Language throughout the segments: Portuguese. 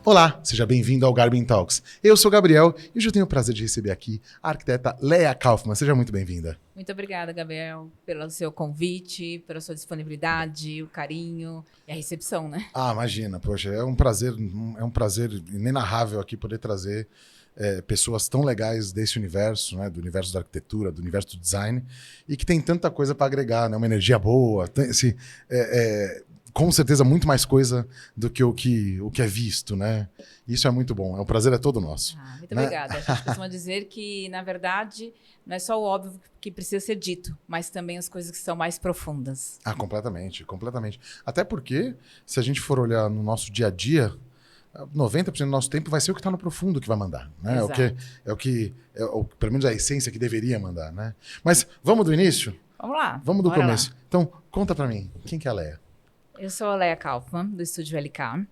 Olá, seja bem-vindo ao Garbin Talks. Eu sou o Gabriel e hoje eu tenho o prazer de receber aqui a arquiteta Leia Kaufmann. Seja muito bem-vinda. Muito obrigada, Gabriel, pelo seu convite, pela sua disponibilidade, o carinho e a recepção, né? Ah, imagina, poxa, é um prazer inenarrável aqui poder trazer pessoas tão legais desse universo, né, do universo da arquitetura, do universo do design, e que tem tanta coisa para agregar, né, uma energia boa, com certeza muito mais coisa do que o que é visto, né? Isso é muito bom, o prazer é todo nosso. Muito né? obrigada. A gente costuma dizer que, na verdade, não é só o óbvio que precisa ser dito, mas também as coisas que são mais profundas. Ah, completamente. Até porque, se a gente for olhar no nosso dia a dia, 90% do nosso tempo vai ser o que está no profundo que vai mandar, né? Pelo menos a essência que deveria mandar, né? Mas vamos do início? Vamos lá. Vamos do começo. Lá. Então, conta para mim, quem que é a Leia? Eu sou a Leia Kaufmann, do Estúdio LK.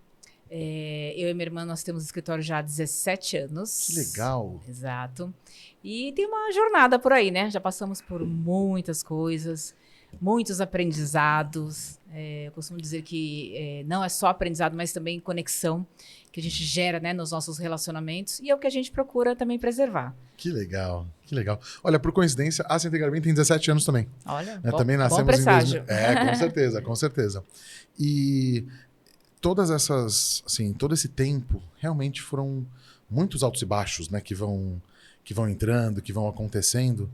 Eu e minha irmã, nós temos escritório já há 17 anos. Que legal! Exato. E tem uma jornada por aí, né? Já passamos por muitas coisas, muitos aprendizados. Eu costumo dizer que não é só aprendizado, mas também conexão que a gente gera, né, nos nossos relacionamentos. E é o que a gente procura também preservar. Que legal, que legal. Olha, por coincidência, a Cintia Garbin tem 17 anos também. Olha, também nascemos bom presságio. Com certeza, com certeza. E todas essas, assim, todo esse tempo, realmente foram muitos altos e baixos, né, que vão entrando, que vão acontecendo.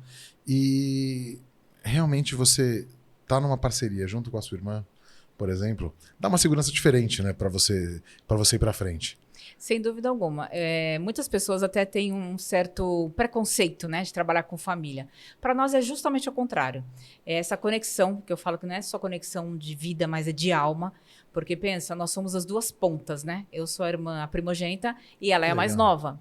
E realmente você tá numa parceria junto com a sua irmã, por exemplo, dá uma segurança diferente, né, para você ir para frente. Sem dúvida alguma. Muitas pessoas até têm um certo preconceito, né, de trabalhar com família. Para nós é justamente o contrário. É essa conexão, que eu falo que não é só conexão de vida, mas é de alma. Porque, pensa, nós somos as duas pontas, né? Eu sou a irmã, a primogênita, e ela é a mais nova.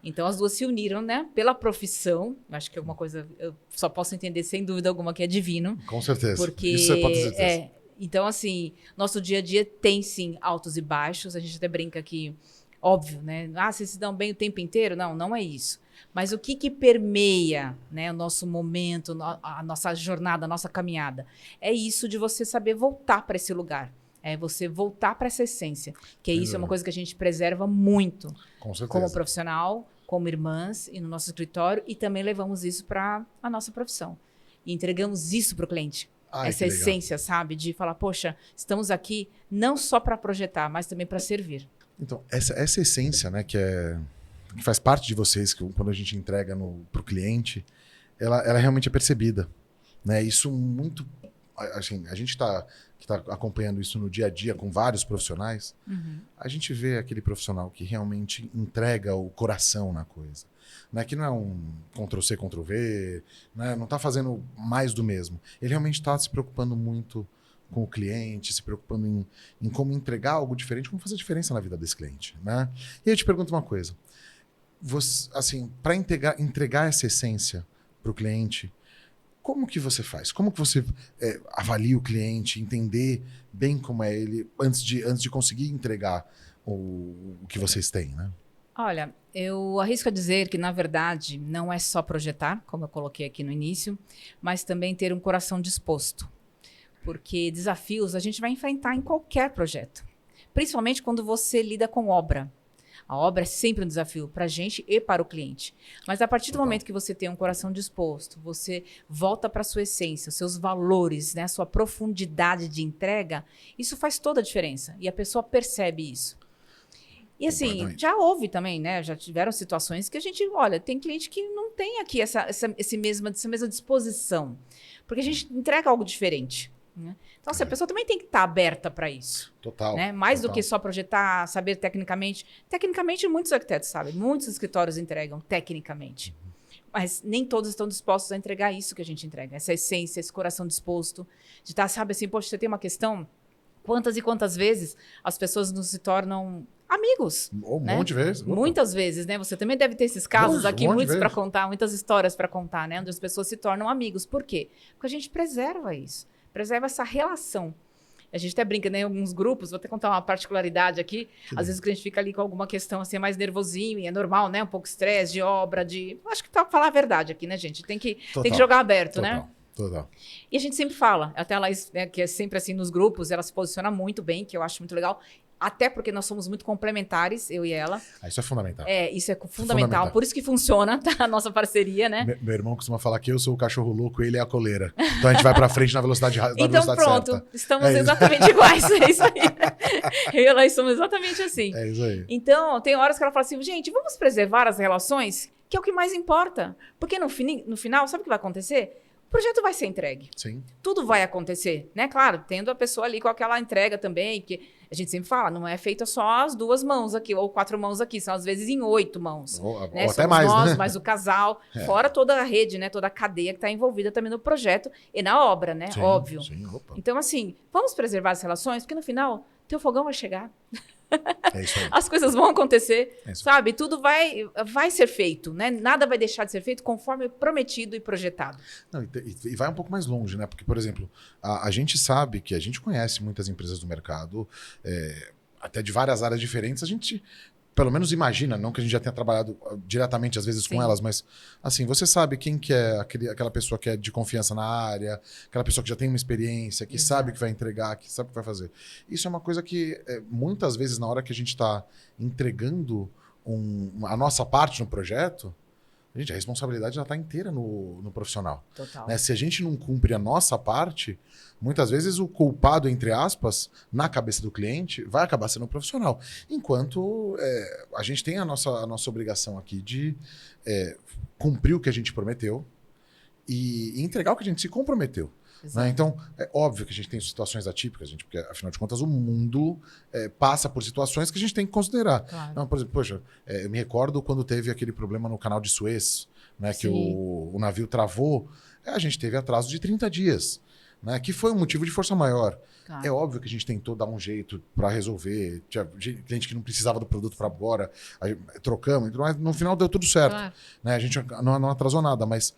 Então, as duas se uniram, né, pela profissão. Acho que é uma coisa, eu só posso entender, sem dúvida alguma, que é divino. Com certeza. Porque, isso você pode ter certeza. Então, assim, nosso dia a dia tem, sim, altos e baixos. A gente até brinca que, óbvio, né? Vocês se dão bem o tempo inteiro? Não, não é isso. Mas o que permeia, né, o nosso momento, a nossa jornada, a nossa caminhada? É isso de você saber voltar para esse lugar. É você voltar para essa essência. Que isso é uma coisa que a gente preserva muito. Com certeza. Como profissional, como irmãs e no nosso escritório. E também levamos isso para a nossa profissão. E entregamos isso para o cliente. Essa essência, sabe? De falar, poxa, estamos aqui não só para projetar, mas também para servir. Então, essa essência, né, que faz parte de vocês, que quando a gente entrega para o cliente, ela realmente é percebida. Né? Isso muito... Assim, a gente que tá acompanhando isso no dia a dia com vários profissionais, a gente vê aquele profissional que realmente entrega o coração na coisa. Né? Que não é um Ctrl-C, Ctrl-V, né? Não está fazendo mais do mesmo. Ele realmente está se preocupando muito com o cliente, se preocupando em como entregar algo diferente, como fazer diferença na vida desse cliente. Né? E eu te pergunto uma coisa. Você, assim, para entregar essa essência para o cliente, como que você faz? Como que você avalia o cliente, entender bem como é ele, antes de conseguir entregar o que vocês têm, né? Olha, eu arrisco a dizer que, na verdade, não é só projetar, como eu coloquei aqui no início, mas também ter um coração disposto. Porque desafios a gente vai enfrentar em qualquer projeto. Principalmente quando você lida com obra. A obra é sempre um desafio para a gente e para o cliente. Mas a partir do momento que você tem um coração disposto, você volta para a sua essência, os seus valores, né, a sua profundidade de entrega, isso faz toda a diferença. E a pessoa percebe isso. E assim, já houve também, né? Já tiveram situações que a gente, olha, tem cliente que não tem aqui essa mesma disposição. Porque a gente entrega algo diferente. Né? Então, assim, a pessoa também tem que estar aberta para isso. Total. Né? Mais do que só projetar, saber tecnicamente. Tecnicamente, muitos arquitetos sabem. Muitos escritórios entregam tecnicamente. Mas nem todos estão dispostos a entregar isso que a gente entrega. Essa essência, esse coração disposto. De estar, sabe assim, poxa, você tem uma questão... Quantas e quantas vezes as pessoas nos se tornam amigos? Um monte de vezes. Muitas vezes, né? Você também deve ter esses casos aqui, muitos para contar, muitas histórias para contar, né? Onde as pessoas se tornam amigos. Por quê? Porque a gente preserva isso. Preserva essa relação. A gente até brinca, né? Em alguns grupos, vou até contar uma particularidade aqui. Às vezes o cliente fica ali com alguma questão assim, mais nervosinho, e é normal, né? Um pouco estresse de obra, de... Acho que tá pra falar a verdade aqui, né, gente? Tem que jogar aberto, né? Total. E a gente sempre fala, até ela, que é sempre assim nos grupos, ela se posiciona muito bem, que eu acho muito legal. Até porque nós somos muito complementares, eu e ela. Isso é fundamental. Isso é fundamental. Por isso que funciona a nossa parceria, né? Meu irmão costuma falar que eu sou o cachorro louco e ele é a coleira. Então a gente vai pra frente na velocidade certa. Então pronto, estamos exatamente iguais. É isso aí. Eu e ela somos exatamente assim. É isso aí. Então, tem horas que ela fala assim, gente, vamos preservar as relações, que é o que mais importa. Porque no final, sabe o que vai acontecer? O projeto vai ser entregue. Sim. Tudo vai acontecer, né? Claro, tendo a pessoa ali com aquela entrega também, que a gente sempre fala, não é feita só as 2 mãos aqui, ou 4 mãos aqui, são às vezes em 8 mãos. Ou né? até mais, nós, né? mais o casal, fora toda a rede, né? Toda a cadeia que está envolvida também no projeto e na obra, né? Sim, Óbvio. Sim, opa. Então, assim, vamos preservar as relações, porque no final, teu fogão vai chegar. É isso aí. As coisas vão acontecer, É isso. sabe? Tudo vai ser feito, né? Nada vai deixar de ser feito conforme prometido e projetado. Não, e vai um pouco mais longe, né? Porque, por exemplo, a gente sabe que a gente conhece muitas empresas do mercado, até de várias áreas diferentes, a gente pelo menos imagina, não que a gente já tenha trabalhado diretamente às vezes Sim. com elas, mas assim, você sabe quem que é aquela pessoa que é de confiança na área, aquela pessoa que já tem uma experiência, que sabe o que vai entregar, que sabe o que vai fazer. Isso é uma coisa que muitas vezes na hora que a gente está entregando a nossa parte no projeto, gente, a responsabilidade já está inteira no profissional. Total. Né? Se a gente não cumpre a nossa parte, muitas vezes o culpado, entre aspas, na cabeça do cliente, vai acabar sendo o profissional. Enquanto a gente tem a nossa obrigação aqui de cumprir o que a gente prometeu e entregar o que a gente se comprometeu. Né? Então, é óbvio que a gente tem situações atípicas, porque, afinal de contas, o mundo passa por situações que a gente tem que considerar. Claro. Então, por exemplo, poxa, eu me recordo quando teve aquele problema no canal de Suez, né, que o navio travou, a gente teve atraso de 30 dias, né, que foi um motivo de força maior. Claro. É óbvio que a gente tentou dar um jeito para resolver. Tinha gente que não precisava do produto para agora, trocamos, mas no final deu tudo certo. Claro. Né? A gente não atrasou nada, mas...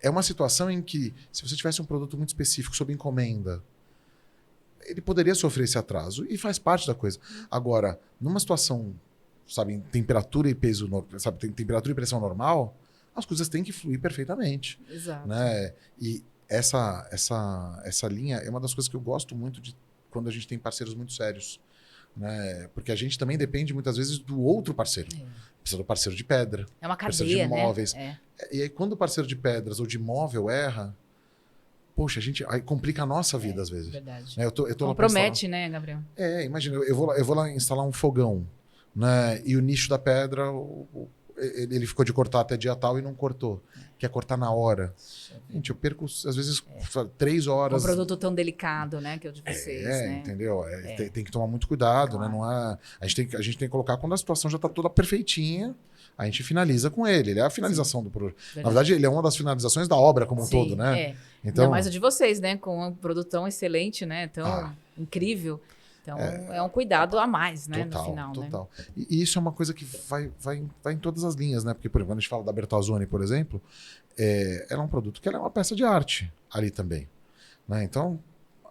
É uma situação em que, se você tivesse um produto muito específico sob encomenda, ele poderia sofrer esse atraso e faz parte da coisa. Agora, numa situação, sabe, em temperatura e peso, sabe, tem temperatura e pressão normal, as coisas têm que fluir perfeitamente. Exato. Né? E essa linha é uma das coisas que eu gosto muito de quando a gente tem parceiros muito sérios. Né? Porque a gente também depende muitas vezes do outro parceiro. Precisa do parceiro de pedra. É uma cadeia, parceiro de móveis. Né? E aí, quando o parceiro de pedras ou de móvel erra, poxa, aí complica a nossa vida às vezes. Verdade. Eu tô compromete, né, Gabriel? Imagina, eu vou lá instalar um fogão, né? E o nicho da pedra, ele ficou de cortar até dia tal e não cortou. Quer cortar na hora. Gente, eu perco, às vezes, 3 horas. Um produto tão delicado, né? Que é o de vocês, né? Entendeu? Tem que tomar muito cuidado, claro. Né? Não é, a gente tem que colocar quando a situação já está toda perfeitinha, a gente finaliza com ele. Ele é a finalização do projeto. Na verdade, ele é uma das finalizações da obra como um todo, né? Então, ainda mais o de vocês, né? Com um produto tão excelente, né? Tão incrível. Então, é um cuidado a mais, né? Total, no final, total. Né? E isso é uma coisa que vai em todas as linhas, né? Porque, por exemplo, quando a gente fala da Bertolzoni, por exemplo, ela é um produto que ela é uma peça de arte ali também. Né? Então,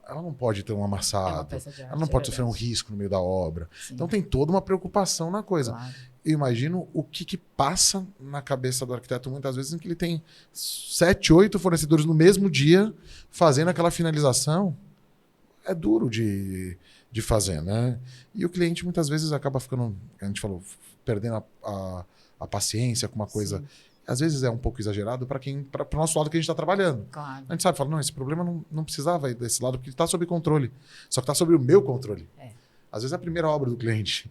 ela não pode ter um amassado, ela não pode sofrer um risco no meio da obra. Sim. Então, tem toda uma preocupação na coisa. Claro. Eu imagino o que passa na cabeça do arquiteto muitas vezes em que ele tem 7, 8 fornecedores no mesmo dia fazendo aquela finalização. É duro de fazer, né? E o cliente muitas vezes acaba ficando, a gente falou, perdendo a paciência com uma coisa. Sim. Às vezes é um pouco exagerado para o nosso lado que a gente está trabalhando. Claro. A gente sabe, fala, não, esse problema não precisava ir desse lado porque ele está sob controle. Só que está sob o meu controle. Às vezes é a primeira obra do cliente.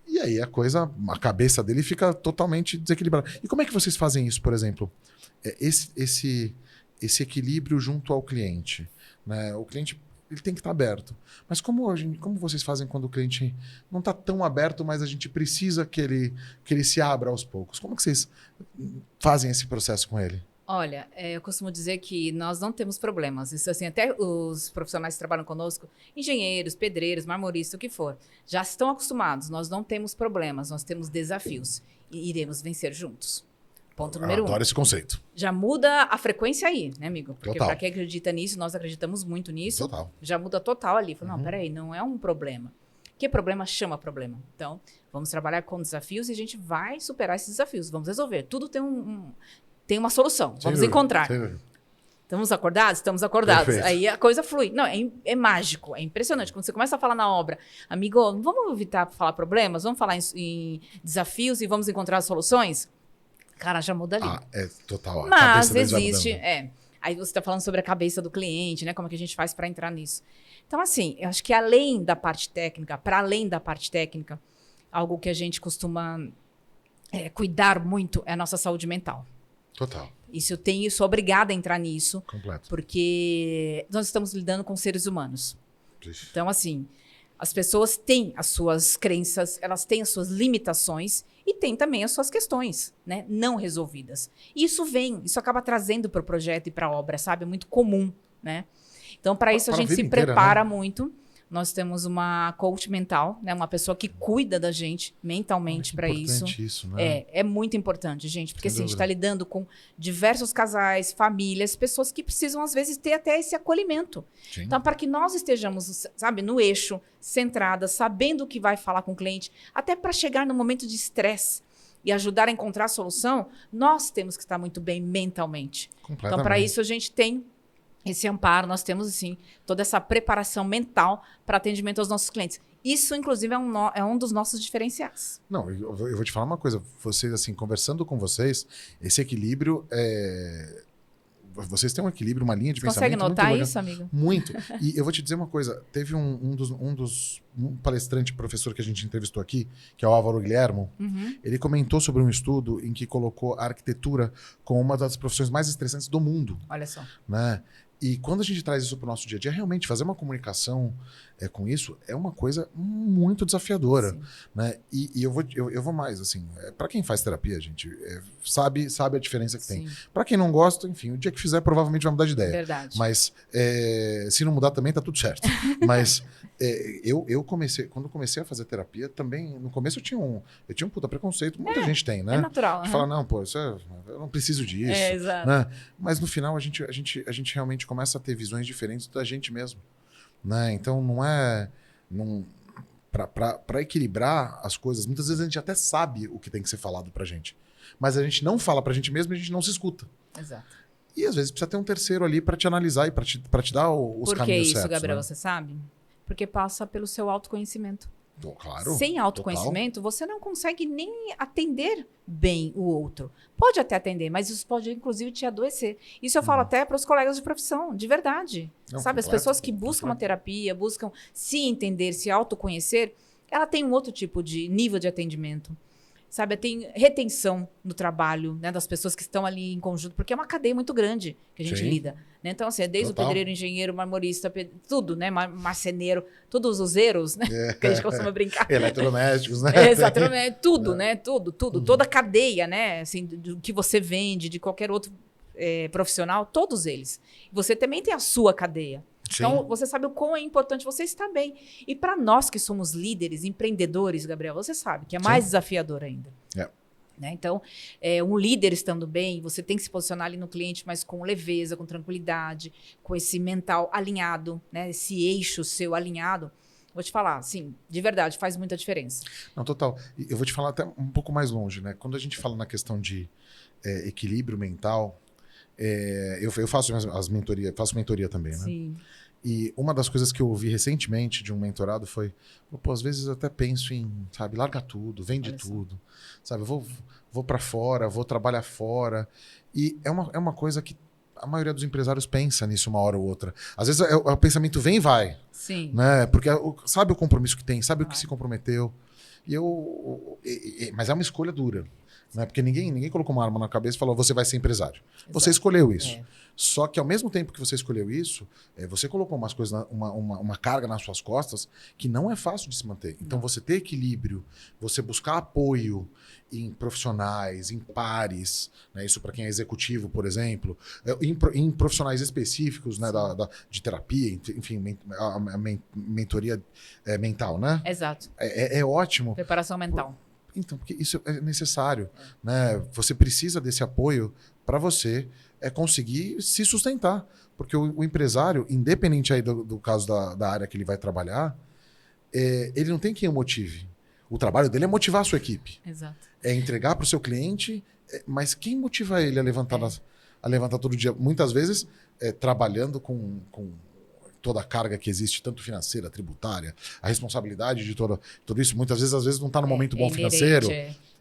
E aí a cabeça dele fica totalmente desequilibrada. E como é que vocês fazem isso, por exemplo? Esse equilíbrio junto ao cliente. Né? O cliente ele tem que estar aberto. Mas como vocês fazem quando o cliente não está tão aberto, mas a gente precisa que ele se abra aos poucos? Como que vocês fazem esse processo com ele? Olha, eu costumo dizer que nós não temos problemas. Isso assim, até os profissionais que trabalham conosco, engenheiros, pedreiros, marmoristas, o que for, já estão acostumados. Nós não temos problemas, nós temos desafios e iremos vencer juntos. Ponto número 1. Adoro esse conceito. Já muda a frequência aí, né, amigo? Porque para quem acredita nisso, nós acreditamos muito nisso. Total. Já muda total ali. Fala, não, peraí, não é um problema. Que problema chama problema. Então, vamos trabalhar com desafios e a gente vai superar esses desafios. Vamos resolver. Tudo tem uma solução. Vamos encontrar. Estamos acordados? Estamos acordados. Perfeito. Aí a coisa flui. Não, é mágico, é impressionante. Quando você começa a falar na obra, amigo, vamos evitar falar problemas, vamos falar em desafios e vamos encontrar soluções? Cara, já muda ali. É total. Mas existe. Aí você está falando sobre a cabeça do cliente, né? Como é que a gente faz para entrar nisso? Então, assim, eu acho que além da parte técnica, para além da parte técnica, algo que a gente costuma cuidar muito é a nossa saúde mental. Total. Isso eu sou obrigada a entrar nisso. Completo. Porque nós estamos lidando com seres humanos. Ixi. Então, assim, as pessoas têm as suas crenças, elas têm as suas limitações e têm também as suas questões, né, não resolvidas. E isso acaba trazendo para o projeto e para a obra, sabe? É muito comum, né? Então, para isso, a gente se prepara muito. Nós temos uma coach mental, né? Uma pessoa que cuida da gente mentalmente para isso. Né? É muito importante, gente, porque assim, a gente está lidando com diversos casais, famílias, pessoas que precisam, às vezes, ter até esse acolhimento. Sim. Então, para que nós estejamos, sabe, no eixo, centradas, sabendo o que vai falar com o cliente, até para chegar no momento de estresse e ajudar a encontrar a solução, nós temos que estar muito bem mentalmente. Então, para isso, a gente tem esse amparo, nós temos, assim, toda essa preparação mental para atendimento aos nossos clientes. Isso, inclusive, é um dos nossos diferenciais. Não, eu vou te falar uma coisa. Vocês, assim, conversando com vocês, esse equilíbrio vocês têm um equilíbrio, uma linha de pensamento muito Consegue notar isso, amigo? Muito. E eu vou te dizer uma coisa. Teve um palestrante, professor que a gente entrevistou aqui, que é o Álvaro Guilhermo. Uhum. Ele comentou sobre um estudo em que colocou a arquitetura como uma das profissões mais estressantes do mundo. Olha só. Né? E quando a gente traz isso para o nosso dia a dia, realmente fazer uma comunicação com isso é uma coisa muito desafiadora. Né? E eu vou mais, assim, para quem faz terapia, gente, sabe a diferença que Sim. tem. Para quem não gosta, enfim, o dia que fizer provavelmente vai mudar de ideia. Verdade. Mas se não mudar também tá tudo certo. Mas quando comecei a fazer terapia, também, no começo eu tinha um puta preconceito, muita gente tem, né? É natural. Fala, não, pô, eu não preciso disso. Exato. Né? Mas no final a gente realmente começa a ter visões diferentes da gente mesmo. Né? Então para equilibrar as coisas, muitas vezes a gente até sabe o que tem que ser falado pra gente. Mas a gente não fala pra gente mesmo e a gente não se escuta. Exato. E às vezes precisa ter um terceiro ali pra te analisar e pra te dar os caminhos certos. Por que isso, Gabriel, né? Você sabe? Porque passa pelo seu autoconhecimento. Pô, claro. Sem autoconhecimento, você não consegue nem atender bem o outro. Pode até atender, mas isso pode, inclusive, te adoecer. Isso eu falo até para os colegas de profissão, de verdade. Não, sabe, as pessoas que buscam uma terapia, buscam se entender, se autoconhecer, ela tem um outro tipo de nível de atendimento. Sabe, tem retenção no trabalho, né, das pessoas que estão ali em conjunto, porque é uma cadeia muito grande que a gente Sim. lida. Né? Então, assim, é desde Total. o pedreiro, engenheiro, marmorista, tudo, né? Marceneiro, todos os zeros, né? Que a gente costuma brincar. Eletrodomésticos, né? Exatamente, tudo, né? Tudo. Toda a cadeia, né? Assim, do que você vende, de qualquer outro profissional, todos eles. Você também tem a sua cadeia. Sim. Então, você sabe o quão é importante você estar bem. E para nós que somos líderes, empreendedores, Gabriel, você sabe que é mais desafiador ainda. Né? Então, um líder estando bem, você tem que se posicionar ali no cliente, mas com leveza, com tranquilidade, com esse mental alinhado, né? Esse eixo seu alinhado. Vou te falar, assim, de verdade, faz muita diferença. Não, total. Eu vou te falar até um pouco mais longe, né? Quando a gente fala na questão de equilíbrio mental, eu faço faço mentoria também, né? Sim. E uma das coisas que eu ouvi recentemente de um mentorado foi, pô, às vezes eu até penso em, sabe, larga tudo, vende tudo, sabe, vou para fora, vou trabalhar fora. E é uma coisa que a maioria dos empresários pensa nisso uma hora ou outra. Às vezes o pensamento vem e vai. Sim. Né? Porque sabe o compromisso que tem, sabe o que se comprometeu. Mas é uma escolha dura. Né? Porque ninguém colocou uma arma na cabeça e falou, você vai ser empresário. Exato. Você escolheu isso. Só que ao mesmo tempo que você escolheu isso, você colocou umas coisas, uma carga nas suas costas que não é fácil de se manter. Então você ter equilíbrio, você buscar apoio em profissionais, em pares, né? Isso para quem é executivo, por exemplo, em profissionais específicos, né? de terapia, enfim, a mentoria mental, né? Exato. É ótimo. Preparação mental. Então, porque isso é necessário. Né? Você precisa desse apoio para você conseguir se sustentar. Porque o empresário, independente aí do caso da área que ele vai trabalhar, ele não tem quem o motive. O trabalho dele é motivar a sua equipe. Exato. É entregar para o seu cliente, mas quem motiva ele a levantar a levantar todo dia. Muitas vezes trabalhando com toda a carga que existe, tanto financeira, tributária, a responsabilidade de tudo isso. Muitas vezes, às vezes, não está no momento bom financeiro.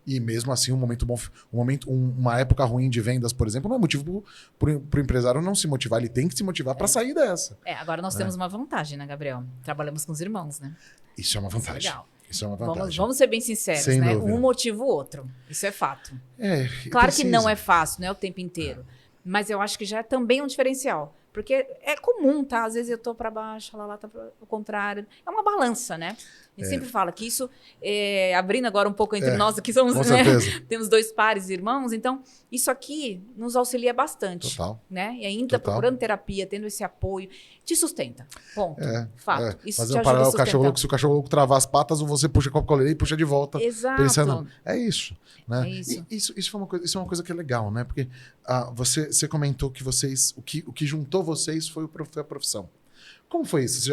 E mesmo assim, um momento bom, uma época ruim de vendas, por exemplo, não é motivo para o empresário não se motivar. Ele tem que se motivar para sair dessa. Agora nós temos uma vantagem, né, Gabriel? Trabalhamos com os irmãos, né? Isso é uma vantagem. Legal. Isso é uma vantagem. Vamos ser bem sinceros, Sem né? dúvida. Um motiva o outro. Isso é fato. Claro que precisa. não é fácil, não é o tempo inteiro. Mas eu acho que já é também um diferencial. Porque é comum, tá? Às vezes eu tô para baixo, lá tá para o contrário. É uma balança, né? A gente sempre fala que isso, abrindo agora um pouco entre nós, que somos, com né? certeza. Temos 2 pares de irmãos, então isso aqui nos auxilia bastante. Total. Né? E ainda procurando terapia, tendo esse apoio, te sustenta. Ponto. Fato. Isso fazer te um ajuda paralelo a com o cachorro louco, se o cachorro louco travar as patas, ou você puxa com a coleira e puxa de volta. Exato. Pensando, é isso. Né? É isso. E isso é uma coisa que é legal, né? Porque você comentou que o que juntou vocês foi a profissão. Como foi isso?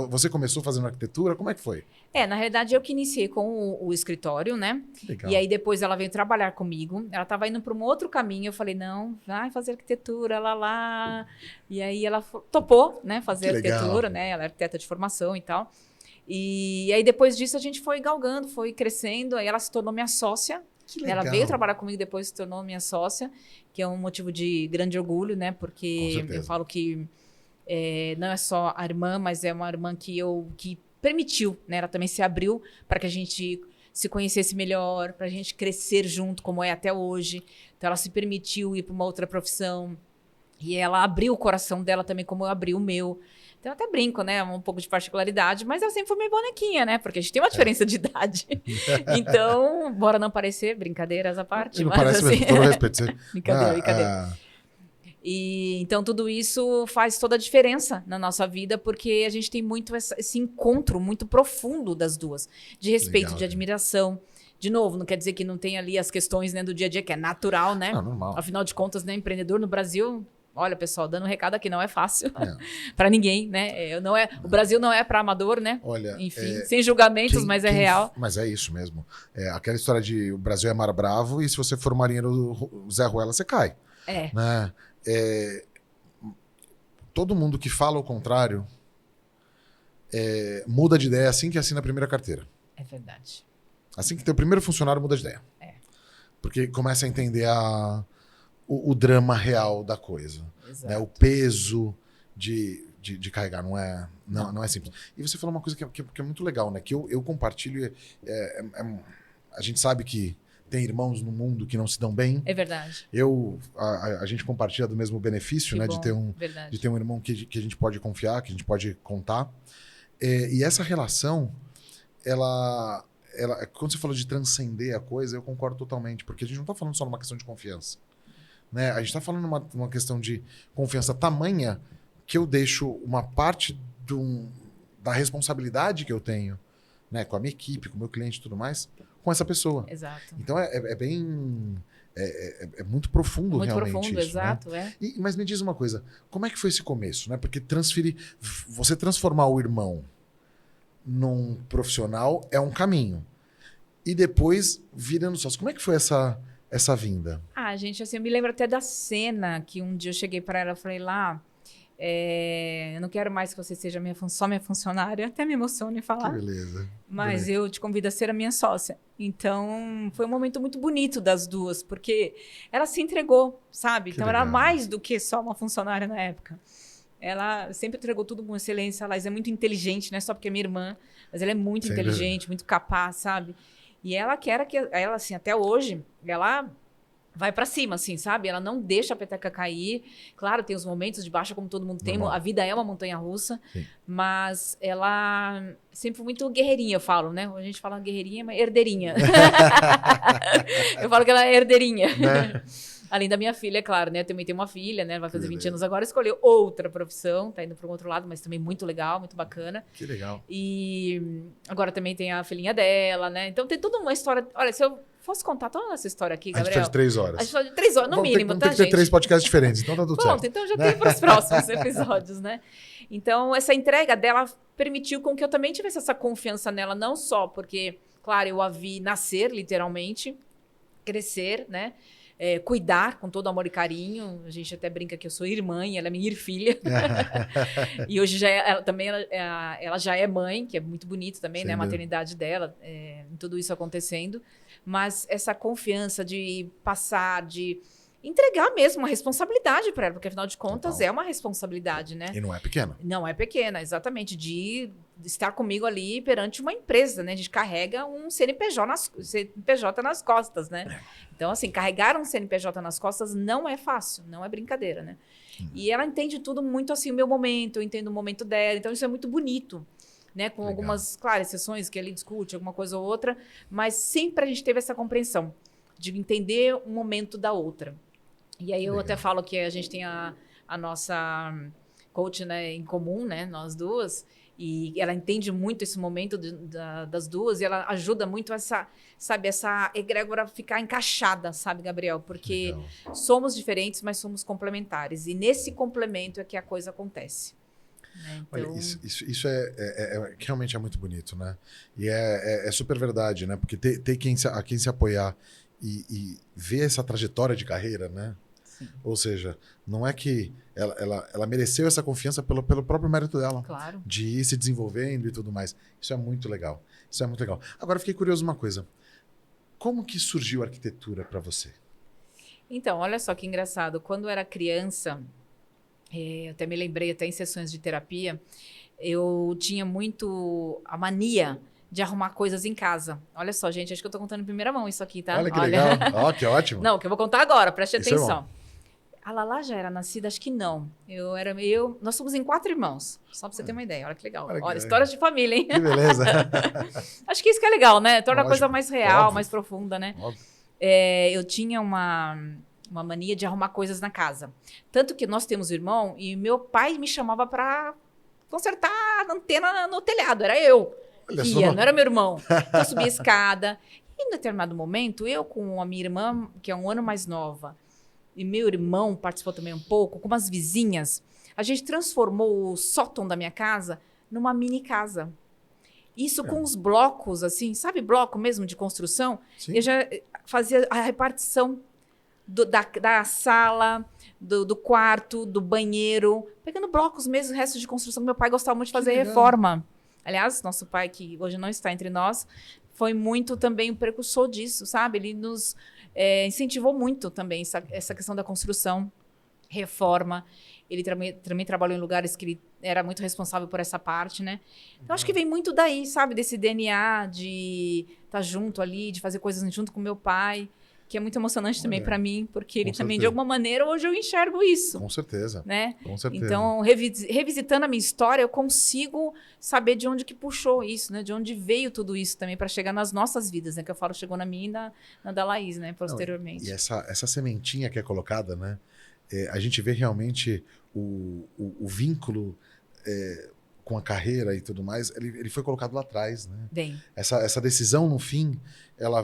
Você começou fazendo arquitetura? Como é que foi? Na realidade, eu que iniciei com o escritório, né? Legal. E aí depois ela veio trabalhar comigo. Ela estava indo para um outro caminho. Eu falei, não, vai fazer arquitetura, lá. E aí ela topou, né? Fazer arquitetura, né? Ela é arquiteta de formação e tal. E aí depois disso a gente foi galgando, foi crescendo. Aí ela se tornou minha sócia. Que legal. Ela veio trabalhar comigo, depois se tornou minha sócia, que é um motivo de grande orgulho, né? Porque eu falo que não é só a irmã, mas é uma irmã que permitiu, né? Ela também se abriu para que a gente se conhecesse melhor, para a gente crescer junto, como é até hoje. Então, ela se permitiu ir para uma outra profissão. E ela abriu o coração dela também, como eu abri o meu. Então, eu até brinco, né? Um pouco de particularidade, mas eu sempre fui meio bonequinha, né? Porque a gente tem uma diferença de idade. Então, bora não parecer, brincadeiras à parte. Não mas, parece assim, mesmo, todo respeito. Brincadeira. E então tudo isso faz toda a diferença na nossa vida, porque a gente tem muito esse encontro muito profundo das duas, de respeito, Legal, de admiração. De novo, não quer dizer que não tem ali as questões, né, do dia a dia, que é natural, né? Normal. Afinal de contas, né, empreendedor no Brasil, olha, pessoal, dando um recado aqui, não é fácil para ninguém, né? O Brasil não é para amador, né? Olha, enfim, sem julgamentos, mas é real. Mas é isso mesmo. Aquela história de o Brasil é mar bravo e se você for marinheiro Zé Ruela, você cai. Né? Todo mundo que fala o contrário muda de ideia assim que assina a primeira carteira. É verdade. Assim que tem o primeiro funcionário, muda de ideia. Porque começa a entender o drama real da coisa. Né? O peso de carregar. Não é simples. E você falou uma coisa que é muito legal, né? Que eu compartilho. A gente sabe que tem irmãos no mundo que não se dão bem. É verdade. A gente compartilha do mesmo benefício, né? De ter um irmão que a gente pode confiar, que a gente pode contar. E essa relação, ela, quando você falou de transcender a coisa, eu concordo totalmente, porque a gente não está falando só numa questão de confiança. Né? A gente está falando numa questão de confiança tamanha que eu deixo uma parte da responsabilidade que eu tenho, né? Com a minha equipe, com o meu cliente e tudo mais, com essa pessoa. Exato. Então é bem... É muito profundo, muito realmente. Muito profundo, isso, exato. Né? Mas me diz uma coisa, como é que foi esse começo? Né? Porque você transformar o irmão num profissional é um caminho. E depois virando sócio. Como é que foi essa vinda? Gente, assim, eu me lembro até da cena que um dia eu cheguei para ela e falei lá, eu não quero mais que você seja só minha funcionária, até me emociono em falar. Que beleza. Mas eu te convido a ser a minha sócia. Então, foi um momento muito bonito das duas, porque ela se entregou, sabe? Então, era mais do que só uma funcionária na época. Ela sempre entregou tudo com excelência. Ela é muito inteligente, não é só porque é minha irmã, mas ela é muito inteligente, muito capaz, sabe? E ela ela, assim, até hoje, ela vai pra cima, assim, sabe? Ela não deixa a peteca cair. Claro, tem os momentos de baixa, como todo mundo tem. A vida é uma montanha-russa. Mas ela sempre foi muito guerreirinha, eu falo, né? A gente fala guerreirinha, mas herdeirinha. Eu falo que ela é herdeirinha. Né? Além da minha filha, é claro, né? Eu também tenho uma filha, né? Vai fazer 20 anos agora. Escolheu outra profissão. Tá indo para um outro lado, mas também muito legal, muito bacana. Que legal. E agora também tem a filhinha dela, né? Então tem toda uma história... Olha, se eu fosse contar toda essa história aqui, Gabriel... A gente faz 3 horas. A gente faz 3 horas, no mínimo, tá, gente? Tem que ter 3 podcasts diferentes, então tá tudo certo. Pronto, então já tem para os próximos episódios, né? Então, essa entrega dela permitiu com que eu também tivesse essa confiança nela, não só porque, claro, eu a vi nascer, literalmente, crescer, né? cuidar com todo amor e carinho. A gente até brinca que eu sou irmã e ela é minha irmã. E hoje ela já é mãe, que é muito bonito também, né? A maternidade dela, em tudo isso acontecendo. Mas essa confiança de passar, de entregar mesmo uma responsabilidade para ela, porque afinal de contas é uma responsabilidade, né? E não é pequena. Não é pequena, exatamente, de estar comigo ali perante uma empresa, né? A gente carrega um CNPJ nas costas, né? Então, assim, carregar um CNPJ nas costas não é fácil, não é brincadeira, né? E ela entende tudo muito assim, o meu momento, eu entendo o momento dela, então isso é muito bonito, né? Com algumas, claro, exceções que ele discute, alguma coisa ou outra, mas sempre a gente teve essa compreensão de entender um momento da outra. E aí eu até falo que a gente tem a nossa coach, né, em comum, né, nós duas, e ela entende muito esse momento das duas, e ela ajuda muito essa egrégora ficar encaixada, sabe, Gabriel? Porque somos diferentes, mas somos complementares. E nesse complemento é que a coisa acontece. Né? Então... Olha, isso realmente é muito bonito, né? E é super verdade, né? Porque ter a quem se apoiar e ver essa trajetória de carreira, né? Sim. Ou seja, não é que ela mereceu essa confiança pelo próprio mérito dela. Claro. De ir se desenvolvendo e tudo mais. Isso é muito legal. Isso é muito legal. Agora, fiquei curioso uma coisa. Como que surgiu a arquitetura para você? Então, olha só que engraçado. Quando eu era criança, até me lembrei, até em sessões de terapia, eu tinha muito a mania de arrumar coisas em casa. Olha só, gente, acho que eu tô contando em primeira mão isso aqui, tá? Olha que legal. Ó, que ótimo. Não, que eu vou contar agora, preste Isso atenção. A Lala já era nascida? Acho que não. Nós somos em 4 irmãos. Só pra você ter uma ideia. Olha que legal. Olha, histórias de família, hein? Que beleza. Acho que isso que é legal, né? Torna a coisa mais real, óbvio, mais profunda, né? Óbvio. Eu tinha uma mania de arrumar coisas na casa. Tanto que nós temos irmão e meu pai me chamava pra consertar a antena no telhado. Era eu. Não era meu irmão. Então eu subia a escada. E em determinado momento, eu com a minha irmã, que é um ano mais nova, e meu irmão participou também um pouco, com umas vizinhas, a gente transformou o sótão da minha casa numa mini casa. Isso com os blocos, assim, sabe bloco mesmo de construção? Sim. Eu já fazia a repartição da sala, do quarto, do banheiro, pegando blocos mesmo, restos de construção. Meu pai gostava muito de fazer reforma. Aliás, nosso pai, que hoje não está entre nós, foi muito também o precursor disso, sabe? Ele nos incentivou muito também essa questão da construção, reforma. Ele também trabalhou em lugares que ele era muito responsável por essa parte, né? Então, acho que vem muito daí, sabe? Desse DNA de estar junto ali, de fazer coisas junto com meu pai, que é muito emocionante também para mim, porque ele também, de alguma maneira, hoje eu enxergo isso. Com certeza. Né? Com certeza. Então, revisitando a minha história, eu consigo saber de onde que puxou isso, né? De onde veio tudo isso também para chegar nas nossas vidas, né? Que eu falo, chegou na minha e na da Laís, né? Posteriormente. E essa sementinha que é colocada, né? A gente vê realmente o vínculo com a carreira e tudo mais, ele foi colocado lá atrás, né? Bem. Essa decisão, no fim, ela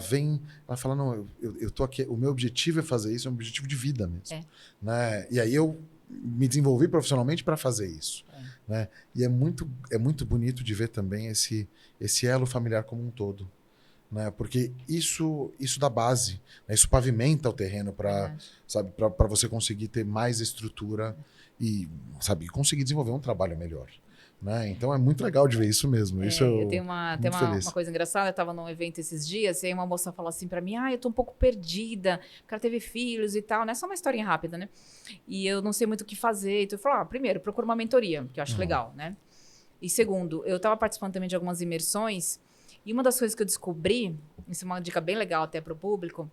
fala, não, eu tô aqui, o meu objetivo é fazer isso, é um objetivo de vida mesmo. Né? E aí eu me desenvolvi profissionalmente para fazer isso. Né? E é muito bonito de ver também esse elo familiar como um todo. Né? Porque isso dá base, né? Isso pavimenta o terreno para você conseguir ter mais estrutura e conseguir desenvolver um trabalho melhor. Né? Então é muito legal de ver isso mesmo. Isso eu tenho uma coisa engraçada. Eu estava num evento esses dias e aí uma moça falou assim para mim: eu tô um pouco perdida, porque ela teve filhos e tal, né? Só uma historinha rápida, né? E eu não sei muito o que fazer. Então eu falei: primeiro, procura uma mentoria, que eu acho legal, né? E segundo, eu estava participando também de algumas imersões e uma das coisas que eu descobri, isso é uma dica bem legal até para o público,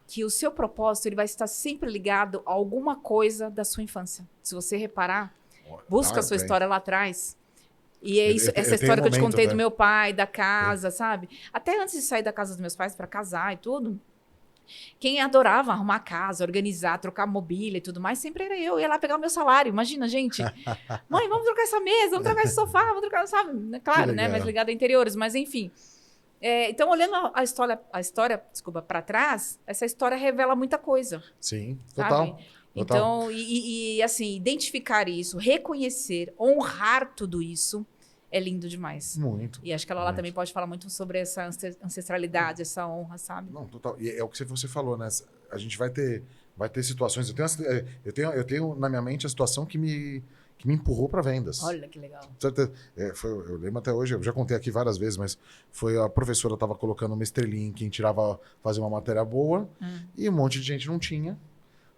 que o seu propósito ele vai estar sempre ligado a alguma coisa da sua infância. Se você reparar, busca a sua história lá atrás. E é isso, essa história que eu te contei do meu pai, da casa, sabe? Até antes de sair da casa dos meus pais para casar e tudo, quem adorava arrumar a casa, organizar, trocar mobília e tudo mais, sempre era eu. Eu ia lá pegar o meu salário. Imagina, gente. Mãe, vamos trocar essa mesa, vamos trocar esse sofá, vamos trocar, sabe? Claro, né? Mais ligado a interiores, mas enfim. Então, olhando a história, desculpa, para trás, essa história revela muita coisa. Sim, total. Sabe? Então, assim, identificar isso, reconhecer, honrar tudo isso, é lindo demais. Muito. E acho que ela lá muito. também pode falar muito sobre essa ancestralidade, essa honra, sabe? Não, total. E é o que você falou, né? A gente vai ter situações. Eu tenho na minha mente a situação que me empurrou para vendas. Olha que legal. Eu lembro até hoje, eu já contei aqui várias vezes, mas foi a professora estava colocando uma estrelinha em quem fazia uma matéria boa e um monte de gente não tinha.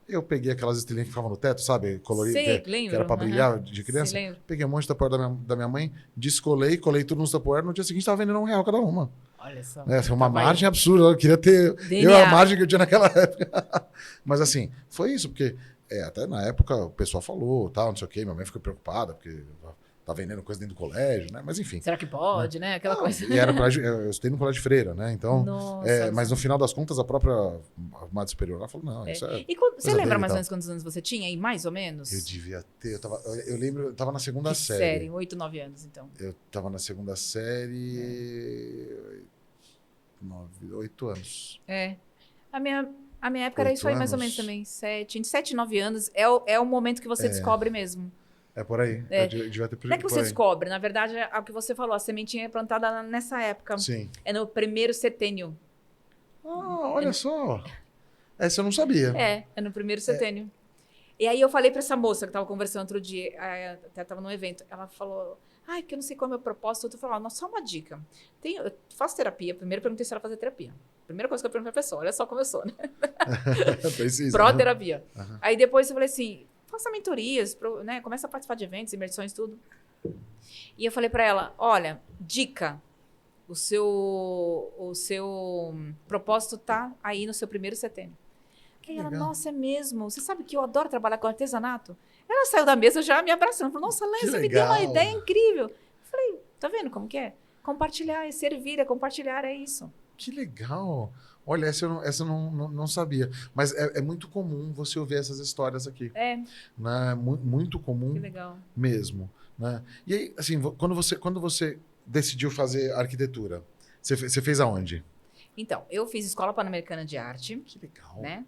Eu peguei aquelas estrelinhas que ficavam no teto, sabe? Colorido, que era para brilhar de criança. Peguei um monte de Tupperware da minha mãe, descolei, colei tudo no Tupperware. No dia seguinte estava vendendo R$1 cada uma. Olha só. Foi uma margem absurda. Eu queria ter a margem que eu tinha naquela época. Mas assim, foi isso, porque até na época o pessoal falou, tal, não sei o quê. Minha mãe ficou preocupada, porque tá vendendo coisa dentro do colégio, né? Mas enfim. Será que pode, né? Aquela coisa. E era colégio, eu estudei no colégio de freira, né? Então, mas no final das contas, a própria arrumada superior lá falou, não, isso é... E você lembra mais ou menos quantos anos você tinha aí, mais ou menos? Eu devia ter, eu lembro, eu tava na segunda série. Série, 8, 9 anos, então. Eu tava na segunda série... 8 anos. A minha época era isso aí, mais ou menos também. 7, 9 anos. É o momento que você descobre mesmo. É por aí. Eu devia ter não é que você descobre, na verdade, é o que você falou, a sementinha é plantada nessa época. Sim. É no primeiro setênio. Olha só. Essa eu não sabia. É no primeiro setênio. E aí eu falei pra essa moça que tava conversando outro dia, até tava num evento, ela falou, que eu não sei qual é o meu propósito. Eu falei, só uma dica. Eu faço terapia, primeiro eu perguntei se ela fazia terapia. Primeira coisa que eu perguntei pra pessoa, olha só como eu sou, né? Precisa. Pró-terapia. Uhum. Aí depois eu falei assim, faça mentorias, né? Começa a participar de eventos, imersões, tudo. E eu falei pra ela, olha, dica, o seu propósito tá aí no seu primeiro setênio. Aí ela, nossa, é mesmo? Você sabe que eu adoro trabalhar com artesanato? Ela saiu da mesa já me abraçando, falou, nossa, Léa, você me deu uma ideia incrível. Eu falei, tá vendo como que é? Compartilhar, servir, compartilhar, é isso. Que legal! Olha, essa eu não sabia. Mas é muito comum você ouvir essas histórias aqui. Né? Muito comum. Que legal. Mesmo. Né? E aí, assim, quando você decidiu fazer arquitetura, você fez aonde? Então, eu fiz Escola Pan-Americana de Arte. Que legal. Né?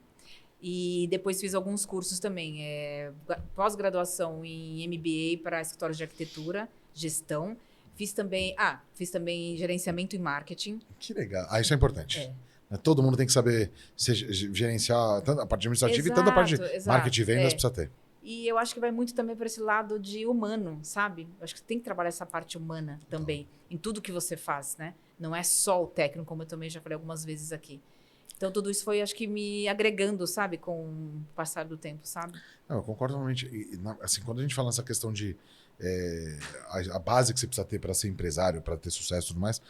E depois fiz alguns cursos também. Pós-graduação em MBA para escritórios de arquitetura, gestão. Fiz também gerenciamento e marketing. Que legal. Isso é importante. Todo mundo tem que saber gerenciar tanto a parte administrativa e tanto a parte de marketing e vendas precisa ter. E eu acho que vai muito também para esse lado de humano, sabe? Eu acho que tem que trabalhar essa parte humana também, em tudo que você faz, né? Não é só o técnico, como eu também já falei algumas vezes aqui. Então, tudo isso foi, acho que, me agregando, sabe? Com o passar do tempo, sabe? Não, eu concordo totalmente. Assim, quando a gente fala nessa questão de a base que você precisa ter para ser empresário, para ter sucesso e tudo mais,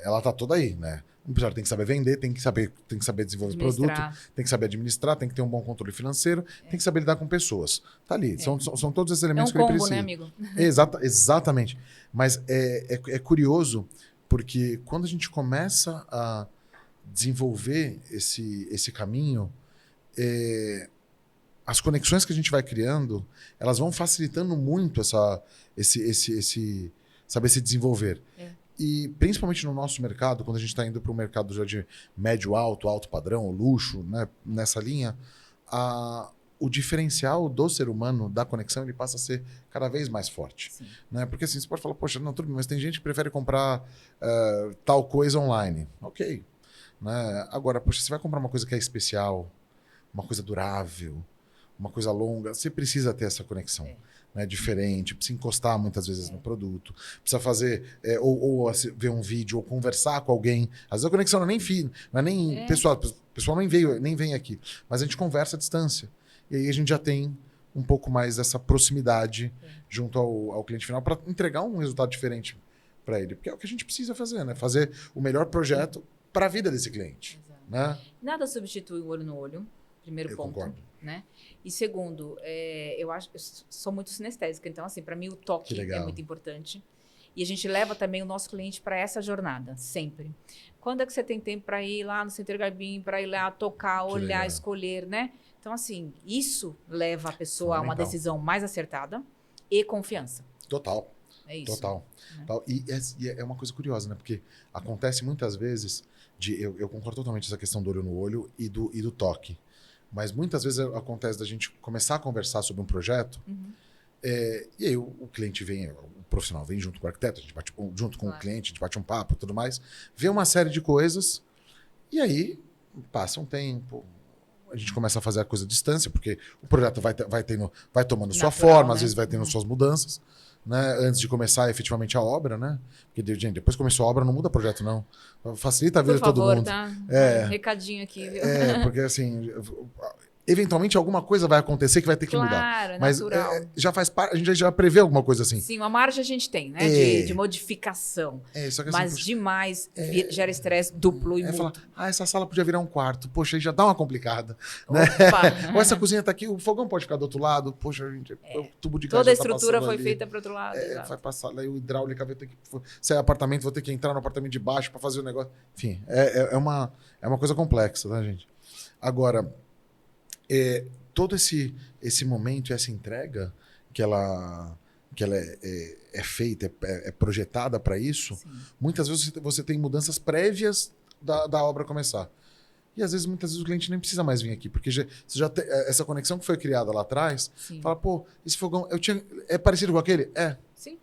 ela tá toda aí, né? O empresário tem que saber vender, tem que saber desenvolver produto, tem que saber administrar, tem que ter um bom controle financeiro, tem que saber lidar com pessoas. Tá ali. São todos esses elementos que ele precisa. É um combo, né, amigo? Exatamente. Mas é curioso, porque quando a gente começa a desenvolver esse caminho, as conexões que a gente vai criando, elas vão facilitando muito esse desenvolver. E principalmente no nosso mercado, quando a gente está indo para um mercado já de médio alto padrão, luxo, né, nessa linha, o diferencial do ser humano, da conexão, ele passa a ser cada vez mais forte. Né? Porque assim, você pode falar, poxa, não, tudo bem, mas tem gente que prefere comprar tal coisa online. Ok. Né? Agora, poxa, você vai comprar uma coisa que é especial, uma coisa durável, uma coisa longa, você precisa ter essa conexão. Né, diferente, precisa encostar muitas vezes no produto, precisa fazer, ou ver um vídeo, ou conversar com alguém. Às vezes a conexão não é nem pessoal, o pessoal nem vem aqui, mas a gente conversa à distância. E aí a gente já tem um pouco mais dessa proximidade junto ao cliente final para entregar um resultado diferente para ele. Porque é o que a gente precisa fazer, né? Fazer o melhor projeto para a vida desse cliente. Né? Nada substitui o olho no olho, primeiro ponto. Concordo. Né? E segundo, eu sou muito sinestésica, então assim, para mim o toque é muito importante. E a gente leva também o nosso cliente para essa jornada, sempre. Quando é que você tem tempo para ir lá no Center Garbim, para ir lá tocar, olhar, escolher, né? Então assim, isso leva a pessoa a uma decisão mais acertada e confiança. Total. É isso. Total. Né? E é uma coisa curiosa, né? Porque acontece muitas vezes, eu concordo totalmente com essa questão do olho no olho e do toque. Mas muitas vezes acontece da gente começar a conversar sobre um projeto E aí o cliente vem, o profissional vem junto com o arquiteto, a gente bate, junto com o cliente, a gente bate um papo e tudo mais, vê uma série de coisas, e aí passa um tempo, a gente começa a fazer a coisa à distância, porque o projeto vai tomando sua forma, às vezes vai tendo suas mudanças, né? Antes de começar efetivamente a obra, né? Porque, gente, depois que começou a obra, não muda projeto, não. Facilita a vida de todo mundo. Tá? Recadinho aqui, viu? Porque assim, eventualmente alguma coisa vai acontecer que vai ter que mudar. Claro, Mas natural. Já faz parte, a gente já prevê alguma coisa assim. Sim, uma margem a gente tem, né? De modificação. Só que, mas assim, demais gera estresse duplo e muito. Falar, essa sala podia virar um quarto. Poxa, aí já dá uma complicada. Opa. Né? Ou essa cozinha tá aqui, o fogão pode ficar do outro lado. Poxa, gente, o tubo de gás toda a já tá estrutura foi ali. feita para outro lado. Vai passar, daí o hidráulica vai ter que... Se é apartamento, vou ter que entrar no apartamento de baixo para fazer o negócio. Enfim, é uma coisa complexa, né, gente? Agora, todo esse momento e essa entrega que ela é feita, é projetada para isso, sim, muitas vezes você tem mudanças prévias da obra começar. E às vezes, muitas vezes, o cliente nem precisa mais vir aqui, porque você já tem essa conexão que foi criada lá atrás, sim, fala, pô, esse fogão é parecido com aquele? Sim.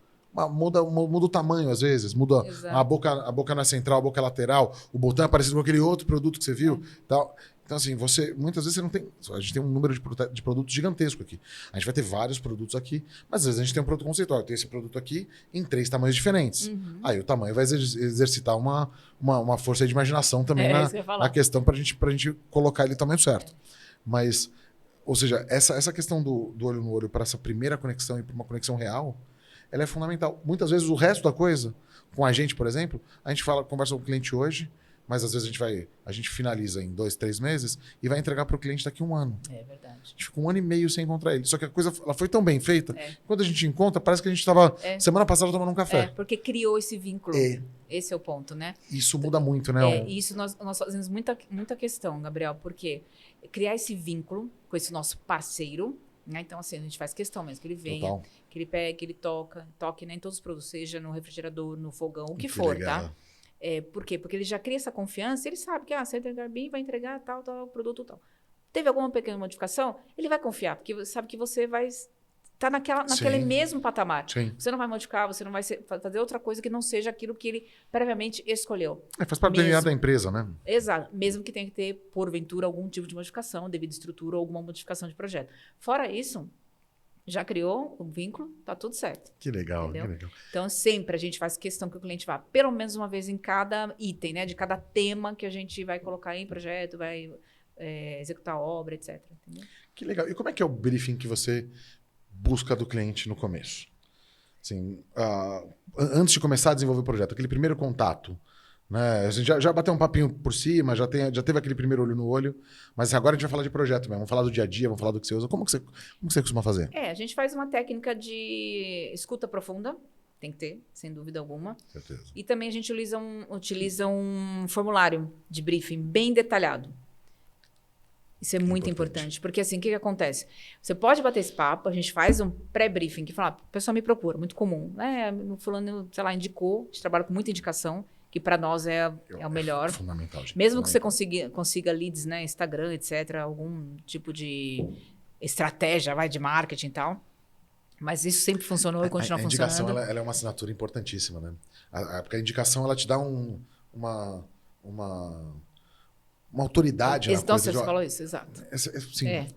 Muda o tamanho, às vezes, muda a boca na central, a boca lateral, o botão é parecido com aquele outro produto que você viu. Tal. Então, assim, muitas vezes você não tem... A gente tem um número de produtos gigantesco aqui. A gente vai ter vários produtos aqui, mas às vezes a gente tem um produto conceitual. Tem esse produto aqui em 3 tamanhos diferentes. Uhum. Aí o tamanho vai exercitar uma força de imaginação também na questão para a gente colocar ele no tamanho certo. Mas, ou seja, essa questão do olho no olho para essa primeira conexão e para uma conexão real, ela é fundamental. Muitas vezes o resto da coisa, com a gente, por exemplo, a gente conversa com o cliente hoje, mas às vezes a gente finaliza em 2, 3 meses e vai entregar para o cliente daqui a 1 ano. É verdade. A gente fica 1 ano e meio sem encontrar ele. Só que a coisa ela foi tão bem feita, quando a gente encontra, parece que a gente estava semana passada tomando um café. Porque criou esse vínculo. Esse é o ponto, né? Isso muda muito, né? Isso nós fazemos muita questão, Gabriel, porque criar esse vínculo com esse nosso parceiro, né? Então, assim, a gente faz questão mesmo que ele venha, total, que ele pegue, que ele toque, né, em todos os produtos, seja no refrigerador, no fogão, o que for, legal, tá? Por quê? Porque ele já cria essa confiança, ele sabe que se entregar bem, vai entregar tal produto, tal. Teve alguma pequena modificação, ele vai confiar, porque sabe que você vai estar naquele mesmo patamar. Sim. Você não vai modificar, você não vai fazer outra coisa que não seja aquilo que ele previamente escolheu. Faz parte do DNA da empresa, né? Exato. Mesmo que tenha que ter, porventura, algum tipo de modificação, devido à estrutura ou alguma modificação de projeto. Fora isso, já criou o vínculo, tá tudo certo. Que legal, entendeu? Que legal. Então, sempre a gente faz questão que o cliente vá pelo menos uma vez em cada item, né? De cada tema que a gente vai colocar em projeto, vai executar a obra, etc. Entendeu? Que legal. E como é que é o briefing que você busca do cliente no começo? Assim, antes de começar a desenvolver o projeto, aquele primeiro contato, né? A gente já bateu um papinho por cima, já teve aquele primeiro olho no olho, mas agora a gente vai falar de projeto mesmo, vamos falar do dia a dia, vamos falar do que você usa. Como que você costuma fazer? A gente faz uma técnica de escuta profunda, tem que ter, sem dúvida alguma. Certeza. E também a gente utiliza um formulário de briefing bem detalhado. Isso é muito importante, porque assim, o que acontece? Você pode bater esse papo, a gente faz um pré-briefing, que fala, o pessoal me procura, muito comum, né? O fulano, sei lá, indicou, a gente trabalha com muita indicação, que para nós é o melhor. Fundamental, gente. Mesmo que você consiga leads, né, Instagram, etc., algum tipo de estratégia, de marketing e tal. Mas isso sempre funcionou e continua funcionando. A indicação, ela é uma assinatura importantíssima, né? Porque a indicação, ela te dá uma autoridade na então, coisa. Você falou isso, exato.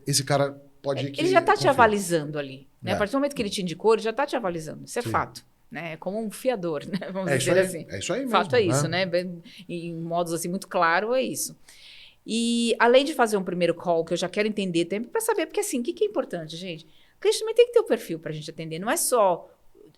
Esse cara pode... Ele já está te avalizando ali. Né? A partir do momento que ele te indicou, ele já está te avalizando. Isso é fato. Né? É como um fiador, né? Vamos dizer assim. É isso aí mesmo. Fato é isso, né? Em modos assim muito claro, é isso. E além de fazer um primeiro call, que eu já quero entender também, para saber, porque assim, o que é importante, gente? O cliente também tem que ter o perfil para a gente atender. Não é só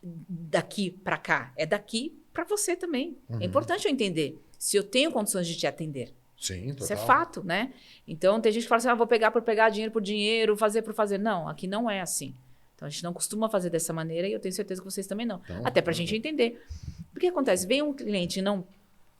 daqui para cá, é daqui para você também. É importante eu entender se eu tenho condições de te atender. Sim, total. Isso é fato, né? Então, tem gente que fala assim, vou pegar por pegar, dinheiro por dinheiro, fazer por fazer. Não, aqui não é assim. Então, a gente não costuma fazer dessa maneira e eu tenho certeza que vocês também não. Então, até para a gente entender. O que acontece? Vem um cliente não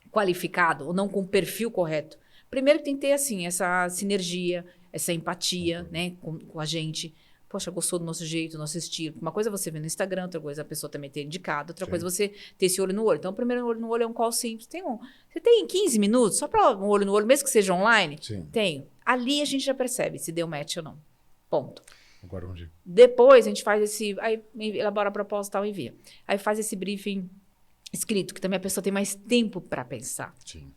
qualificado ou não com o perfil correto. Primeiro tem que ter, assim, essa sinergia, essa empatia, né, com a gente. Poxa, gostou do nosso jeito, do nosso estilo. Uma coisa é você ver no Instagram, outra coisa é a pessoa também ter indicado, outra coisa é você ter esse olho no olho. Então, o primeiro olho no olho é um call simples. Você tem 15 minutos só para um olho no olho, mesmo que seja online? Sim. Tenho. Ali a gente já percebe se deu match ou não. Ponto. O Guarujá. Depois a gente faz aí elabora a proposta e tal, envia. Aí faz esse briefing escrito, que também a pessoa tem mais tempo para pensar. Sim.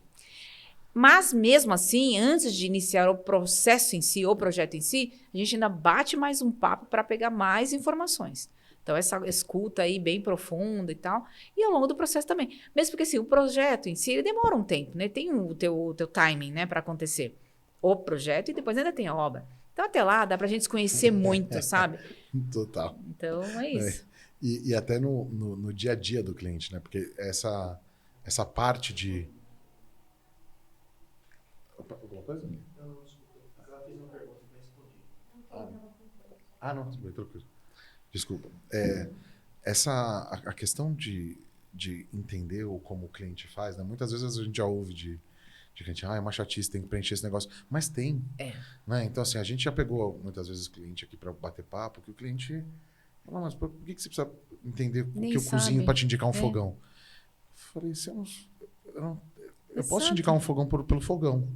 Mas, mesmo assim, antes de iniciar o processo em si, o projeto em si, a gente ainda bate mais um papo para pegar mais informações. Então, essa escuta aí bem profunda e tal. E ao longo do processo também. Mesmo porque, assim, o projeto em si, ele demora um tempo, né? Tem o teu timing, né, para acontecer. O projeto e depois ainda tem a obra. Então, até lá, dá para a gente se conhecer muito, sabe? Total. Então, é isso. E até no dia a dia do cliente, né? Porque essa parte de... Opa, alguma coisa? Não, desculpa. Ela fez uma pergunta que eu respondi. Não, tudo bem, tranquilo. Desculpa. A questão de entender como o cliente faz, né? Muitas vezes a gente já ouve de cliente, é uma chatice, tem que preencher esse negócio. Mas tem. Né? Então, assim, a gente já pegou muitas vezes o cliente aqui para bater papo, que o cliente fala, mas por que você precisa entender o que eu cozinho para te indicar um fogão? Eu falei, eu posso te indicar um fogão pelo fogão.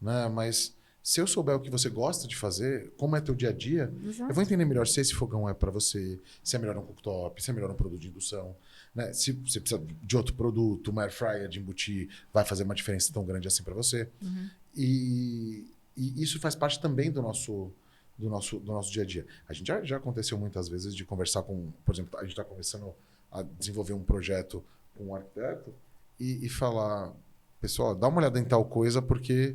Né? Mas se eu souber o que você gosta de fazer, como é teu dia a dia, eu vou entender melhor se esse fogão é para você, se é melhor um cooktop, se é melhor um produto de indução. Né? Se você precisa de outro produto, uma air fryer de embutir, vai fazer uma diferença tão grande assim para você. E isso faz parte também do nosso dia a dia. A gente já aconteceu muitas vezes de conversar com, por exemplo, a gente está começando a desenvolver um projeto com um arquiteto e falar, pessoal, dá uma olhada em tal coisa porque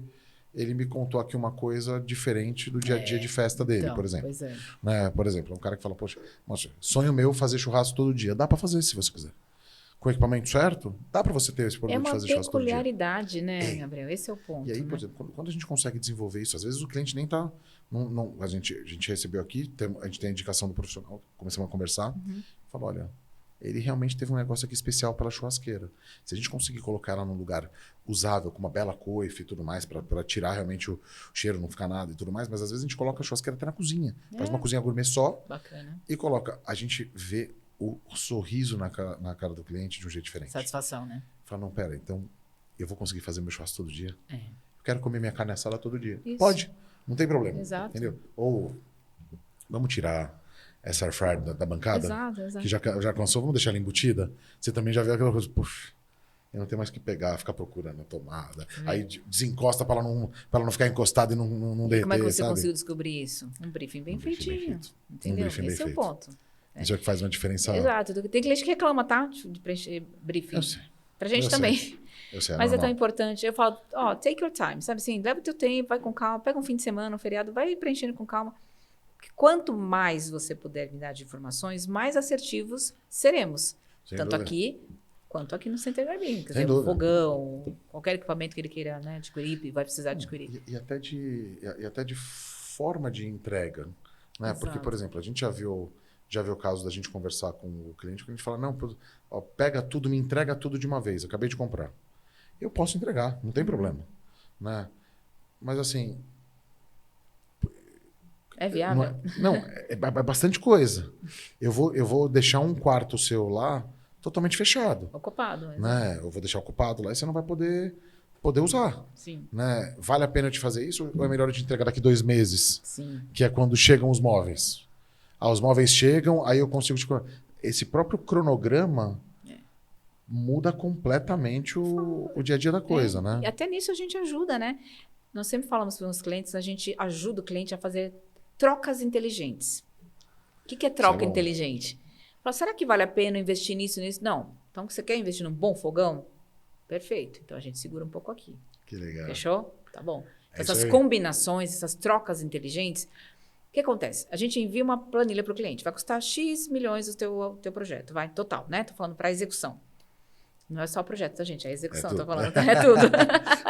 ele me contou aqui uma coisa diferente do dia a dia de festa dele, então, por exemplo. Pois é. Né? Por exemplo, um cara que fala, poxa, sonho meu fazer churrasco todo dia. Dá para fazer se você quiser. Com o equipamento certo, dá para você ter esse produto de fazer churrasco todo dia. É uma peculiaridade, né, Gabriel? Esse é o ponto. E aí, por exemplo, quando a gente consegue desenvolver isso, às vezes o cliente nem está... a gente recebeu aqui, a gente tem a indicação do profissional, começamos a conversar, falou, olha, ele realmente teve um negócio aqui especial pela churrasqueira. Se a gente conseguir colocar ela num lugar usável, com uma bela coifa e tudo mais, para tirar realmente o cheiro, não ficar nada e tudo mais, mas às vezes a gente coloca a churrasqueira até na cozinha. Faz uma cozinha gourmet só. Bacana. E coloca. A gente vê o sorriso na cara do cliente de um jeito diferente. Satisfação, né? Fala, não, pera, então eu vou conseguir fazer meu churrasco todo dia? É. Eu quero comer minha carne assada todo dia. Isso. Pode, não tem problema. Exato. Entendeu? Ou vamos tirar essa air fryer da bancada, Exato. que já cansou, vamos deixar ela embutida. Você também já viu aquela coisa, puxa, eu não tenho mais que pegar, ficar procurando a tomada. Aí desencosta para ela não ficar encostada e não derreter, como é que você sabe? conseguiu descobrir isso? Um briefing bem feitinho. Entendeu? Um briefing bem Esse é o feito. ponto. Isso é o que faz uma diferença. Exato. Tem cliente que reclama, tá? De preencher briefing. Eu sei. Pra gente também. Eu sei, Mas é tão normal. importante. Eu falo, take your time, sabe assim? Leva o teu tempo, vai com calma, pega um fim de semana, um feriado, vai preenchendo com calma. Porque quanto mais você puder me dar de informações, mais assertivos seremos. Sem Tanto dúvida. aqui, quanto aqui no Center Garmin. Quer Sem dizer, um dúvida. fogão, qualquer equipamento que ele queira, né, adquirir, vai precisar adquirir. E até de forma de entrega. Né? Exato. Porque, por exemplo, a gente já viu o caso da gente conversar com o cliente, que a gente fala, não, pega tudo, me entrega tudo de uma vez, eu acabei de comprar. Eu posso entregar, não tem problema. Né? Mas assim... É viável? Não, é bastante coisa. Eu vou deixar um quarto seu lá totalmente fechado. Ocupado. Né? Eu vou deixar ocupado lá e você não vai poder usar. Sim. Né? Vale a pena eu te fazer isso ou é melhor eu te entregar daqui 2 meses? Sim. Que é quando chegam os móveis. Os móveis chegam, aí eu consigo te... Esse próprio cronograma muda completamente o dia a dia da coisa, né? E até nisso a gente ajuda, né? Nós sempre falamos para os clientes, a gente ajuda o cliente a fazer trocas inteligentes. O que é troca inteligente? Fala, será que vale a pena investir nisso? Não. Então, você quer investir num bom fogão? Perfeito. Então, a gente segura um pouco aqui. Que legal. Fechou? Tá bom. É Essas isso aí. combinações, essas trocas inteligentes, o que acontece? A gente envia uma planilha para o cliente. Vai custar X milhões o teu projeto. Vai, total, né? Tô falando para execução. Não é só o projeto, tá, gente? É a execução, tô falando. É tudo.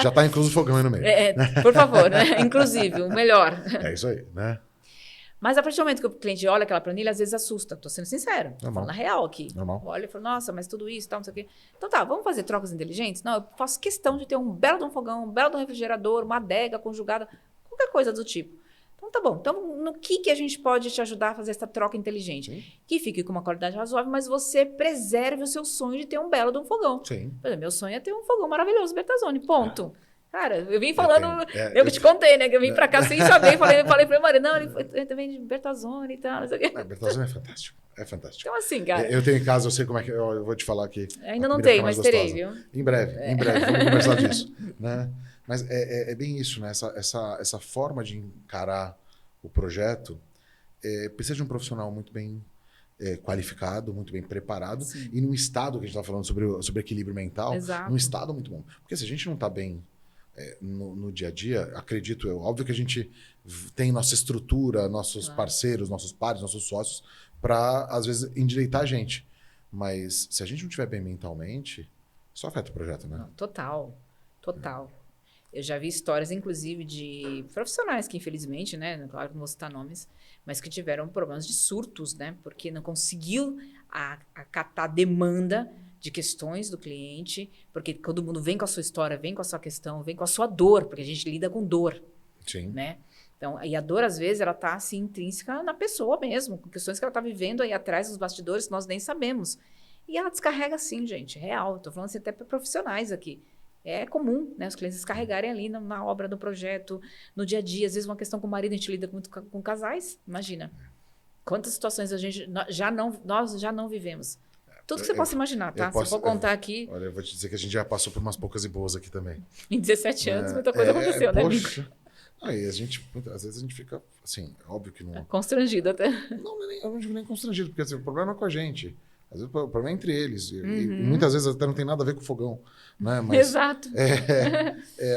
Já tá incluso o fogão aí no meio. Por favor, né? Inclusive, o melhor. É isso aí, né? Mas a partir do momento que o cliente olha aquela planilha, às vezes assusta. Tô sendo sincero. Tô falando a real aqui. Normal. Olha e fala, nossa, mas tudo isso, tal, não sei o quê. Então tá, vamos fazer trocas inteligentes? Não, eu faço questão de ter um belo de um fogão, um belo de um refrigerador, uma adega conjugada, qualquer coisa do tipo. Então tá bom. Então, no que a gente pode te ajudar a fazer essa troca inteligente? Sim. Que fique com uma qualidade razoável, mas você preserve o seu sonho de ter um belo de um fogão. Sim. Por exemplo, meu sonho é ter um fogão maravilhoso, Bertazzoni, ponto. Cara, eu vim falando, eu eu te contei, né? Que eu vim pra cá sem saber, falei pra ele, Maria, não, ele também de Bertazzoni e tal, não sei o quê. Bertazzoni é fantástico. É fantástico. Então, assim, cara. Eu tenho em casa, eu sei como é que. Eu vou te falar aqui. Ainda não tenho, mas terei, viu? Em breve, vamos conversar disso. Né? Mas é bem isso, né? Essa forma de encarar o projeto precisa de um profissional muito bem qualificado, muito bem preparado. Sim. E num estado que a gente está falando sobre equilíbrio mental, Exato. num estado muito bom. Porque se a gente não está bem no dia a dia, acredito eu, óbvio que a gente tem nossa estrutura, nossos parceiros, nossos pares, nossos sócios, para, às vezes, endireitar a gente. Mas se a gente não estiver bem mentalmente, isso afeta o projeto, né? Não, total. Eu já vi histórias, inclusive, de profissionais que, infelizmente, né? Claro que não vou citar nomes, mas que tiveram problemas de surtos, né? Porque não conseguiu acatar a demanda de questões do cliente, porque todo mundo vem com a sua história, vem com a sua questão, vem com a sua dor, porque a gente lida com dor. Sim. Né? Então, e a dor, às vezes, ela está assim, intrínseca na pessoa mesmo, com questões que ela está vivendo aí atrás dos bastidores que nós nem sabemos. E ela descarrega assim, gente, real. Estou falando assim até para profissionais aqui. É comum, né? Os clientes descarregarem ali na obra do projeto, no dia a dia. Às vezes, uma questão com o marido, a gente lida muito com casais. Imagina. Quantas situações nós já não vivemos. Tudo que você possa imaginar, tá? Se eu for contar aqui... Olha, eu vou te dizer que a gente já passou por umas poucas e boas aqui também. Em 17 anos, muita coisa aconteceu, né, amigo? Poxa. Aí às vezes a gente fica, assim, óbvio que não... Constrangido até. Não, eu não digo nem constrangido, porque assim, o problema é com a gente. Às vezes o problema é entre eles. E muitas vezes até não tem nada a ver com o fogão. Né? Mas, exato.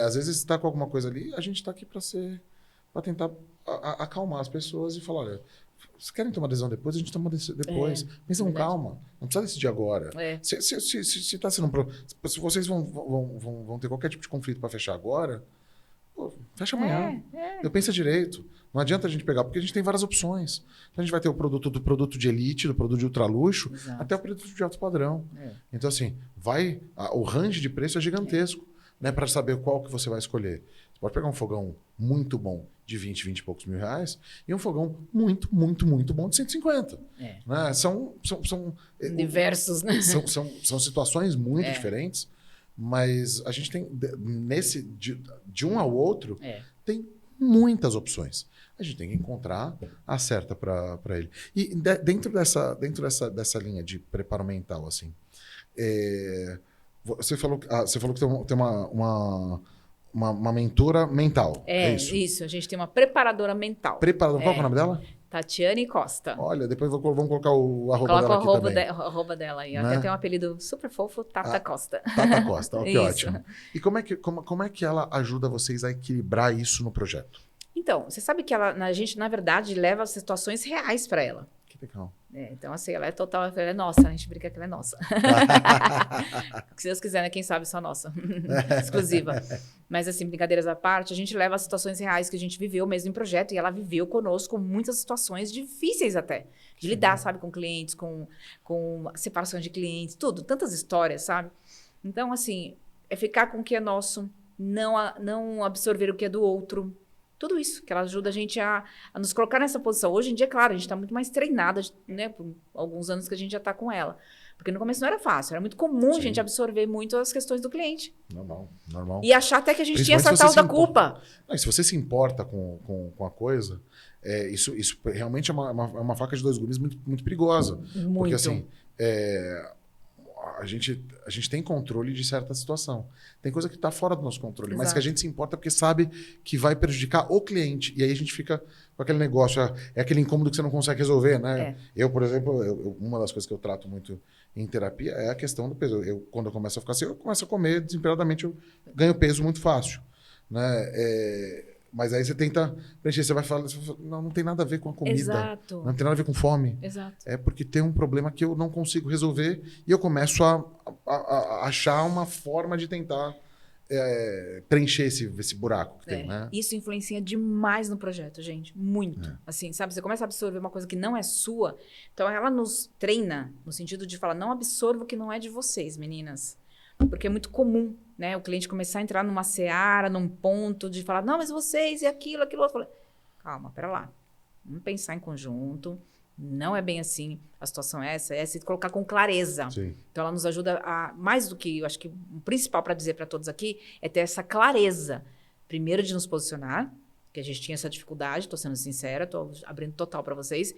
Às vezes está com alguma coisa ali, a gente está aqui para tentar acalmar as pessoas e falar, olha, vocês querem tomar decisão depois? A gente toma depois. Pensa com calma. Não precisa decidir agora. Se tá sendo se vocês vão ter qualquer tipo de conflito para fechar agora, pô, fecha amanhã. Eu penso direito. Não adianta a gente pegar, porque a gente tem várias opções. Então, a gente vai ter o produto do produto de elite, do produto de ultraluxo, até o produto de alto padrão. Então, assim, o range de preço é gigantesco, né, para saber qual que você vai escolher. Você pode pegar um fogão muito bom de 20 e poucos mil reais e um fogão muito, muito, muito bom de 150. Né? São diversos, né? São situações muito diferentes, mas a gente tem, de um ao outro, tem muitas opções. A gente tem que encontrar a certa para ele. E dentro dessa linha de preparo mental, assim, você falou que tem uma mentora mental. É isso? A gente tem uma preparadora mental. Qual é o nome dela? Tatiane Costa. Olha, depois vamos colocar o arroba dela aqui também. Coloca o arroba dela aí. Ela tem um apelido super fofo, Tata Costa. Tata Costa, que ótimo. E como é que ela ajuda vocês a equilibrar isso no projeto? Então, você sabe que a gente, na verdade, leva situações reais para ela. Que legal. Então, assim, ela é total, ela é nossa, a gente brinca que ela é nossa. Se Deus quiser, né? Quem sabe só nossa. Exclusiva. Mas, assim, brincadeiras à parte, a gente leva as situações reais que a gente viveu mesmo em projeto e ela viveu conosco muitas situações difíceis até. De lidar, sabe, com clientes, com separação de clientes, tudo. Tantas histórias, sabe? Então, assim, é ficar com o que é nosso, não absorver o que é do outro. Tudo isso, que ela ajuda a gente a nos colocar nessa posição. Hoje em dia, claro, a gente está muito mais treinada, né? Por alguns anos que a gente já está com ela. Porque no começo não era fácil, era muito comum a gente absorver muito as questões do cliente. Normal. E achar até que a gente tinha essa tal da culpa. Não, se você se importa com a coisa, isso realmente é uma faca de dois gumes muito, muito perigosa. Muito. Porque assim, a gente tem controle de certa situação. Tem coisa que está fora do nosso controle, mas que a gente se importa porque sabe que vai prejudicar o cliente. E aí a gente fica com aquele negócio, é aquele incômodo que você não consegue resolver, né? Eu, por exemplo, uma das coisas que eu trato muito em terapia é a questão do peso. Quando eu começo a ficar assim, eu começo a comer desesperadamente, eu ganho peso muito fácil. Né? Mas aí você tenta preencher, você vai falar, não tem nada a ver com a comida. Exato. Não tem nada a ver com fome. Exato. É porque tem um problema que eu não consigo resolver e eu começo a achar uma forma de tentar preencher esse buraco que tem, né? Isso influencia demais no projeto, gente. Muito. Assim, sabe? Você começa a absorver uma coisa que não é sua. Então, ela nos treina no sentido de falar, não absorva o que não é de vocês, meninas. Porque é muito comum, né? O cliente começar a entrar numa seara, num ponto de falar, não, mas vocês e aquilo outro. Falei, calma, pera lá. Vamos pensar em conjunto. Não é bem assim, a situação é essa, e colocar com clareza. Sim. Então, ela nos ajuda a, mais do que, eu acho que o principal para dizer para todos aqui é ter essa clareza. Primeiro, de nos posicionar, que a gente tinha essa dificuldade, estou sendo sincera, estou abrindo total para vocês.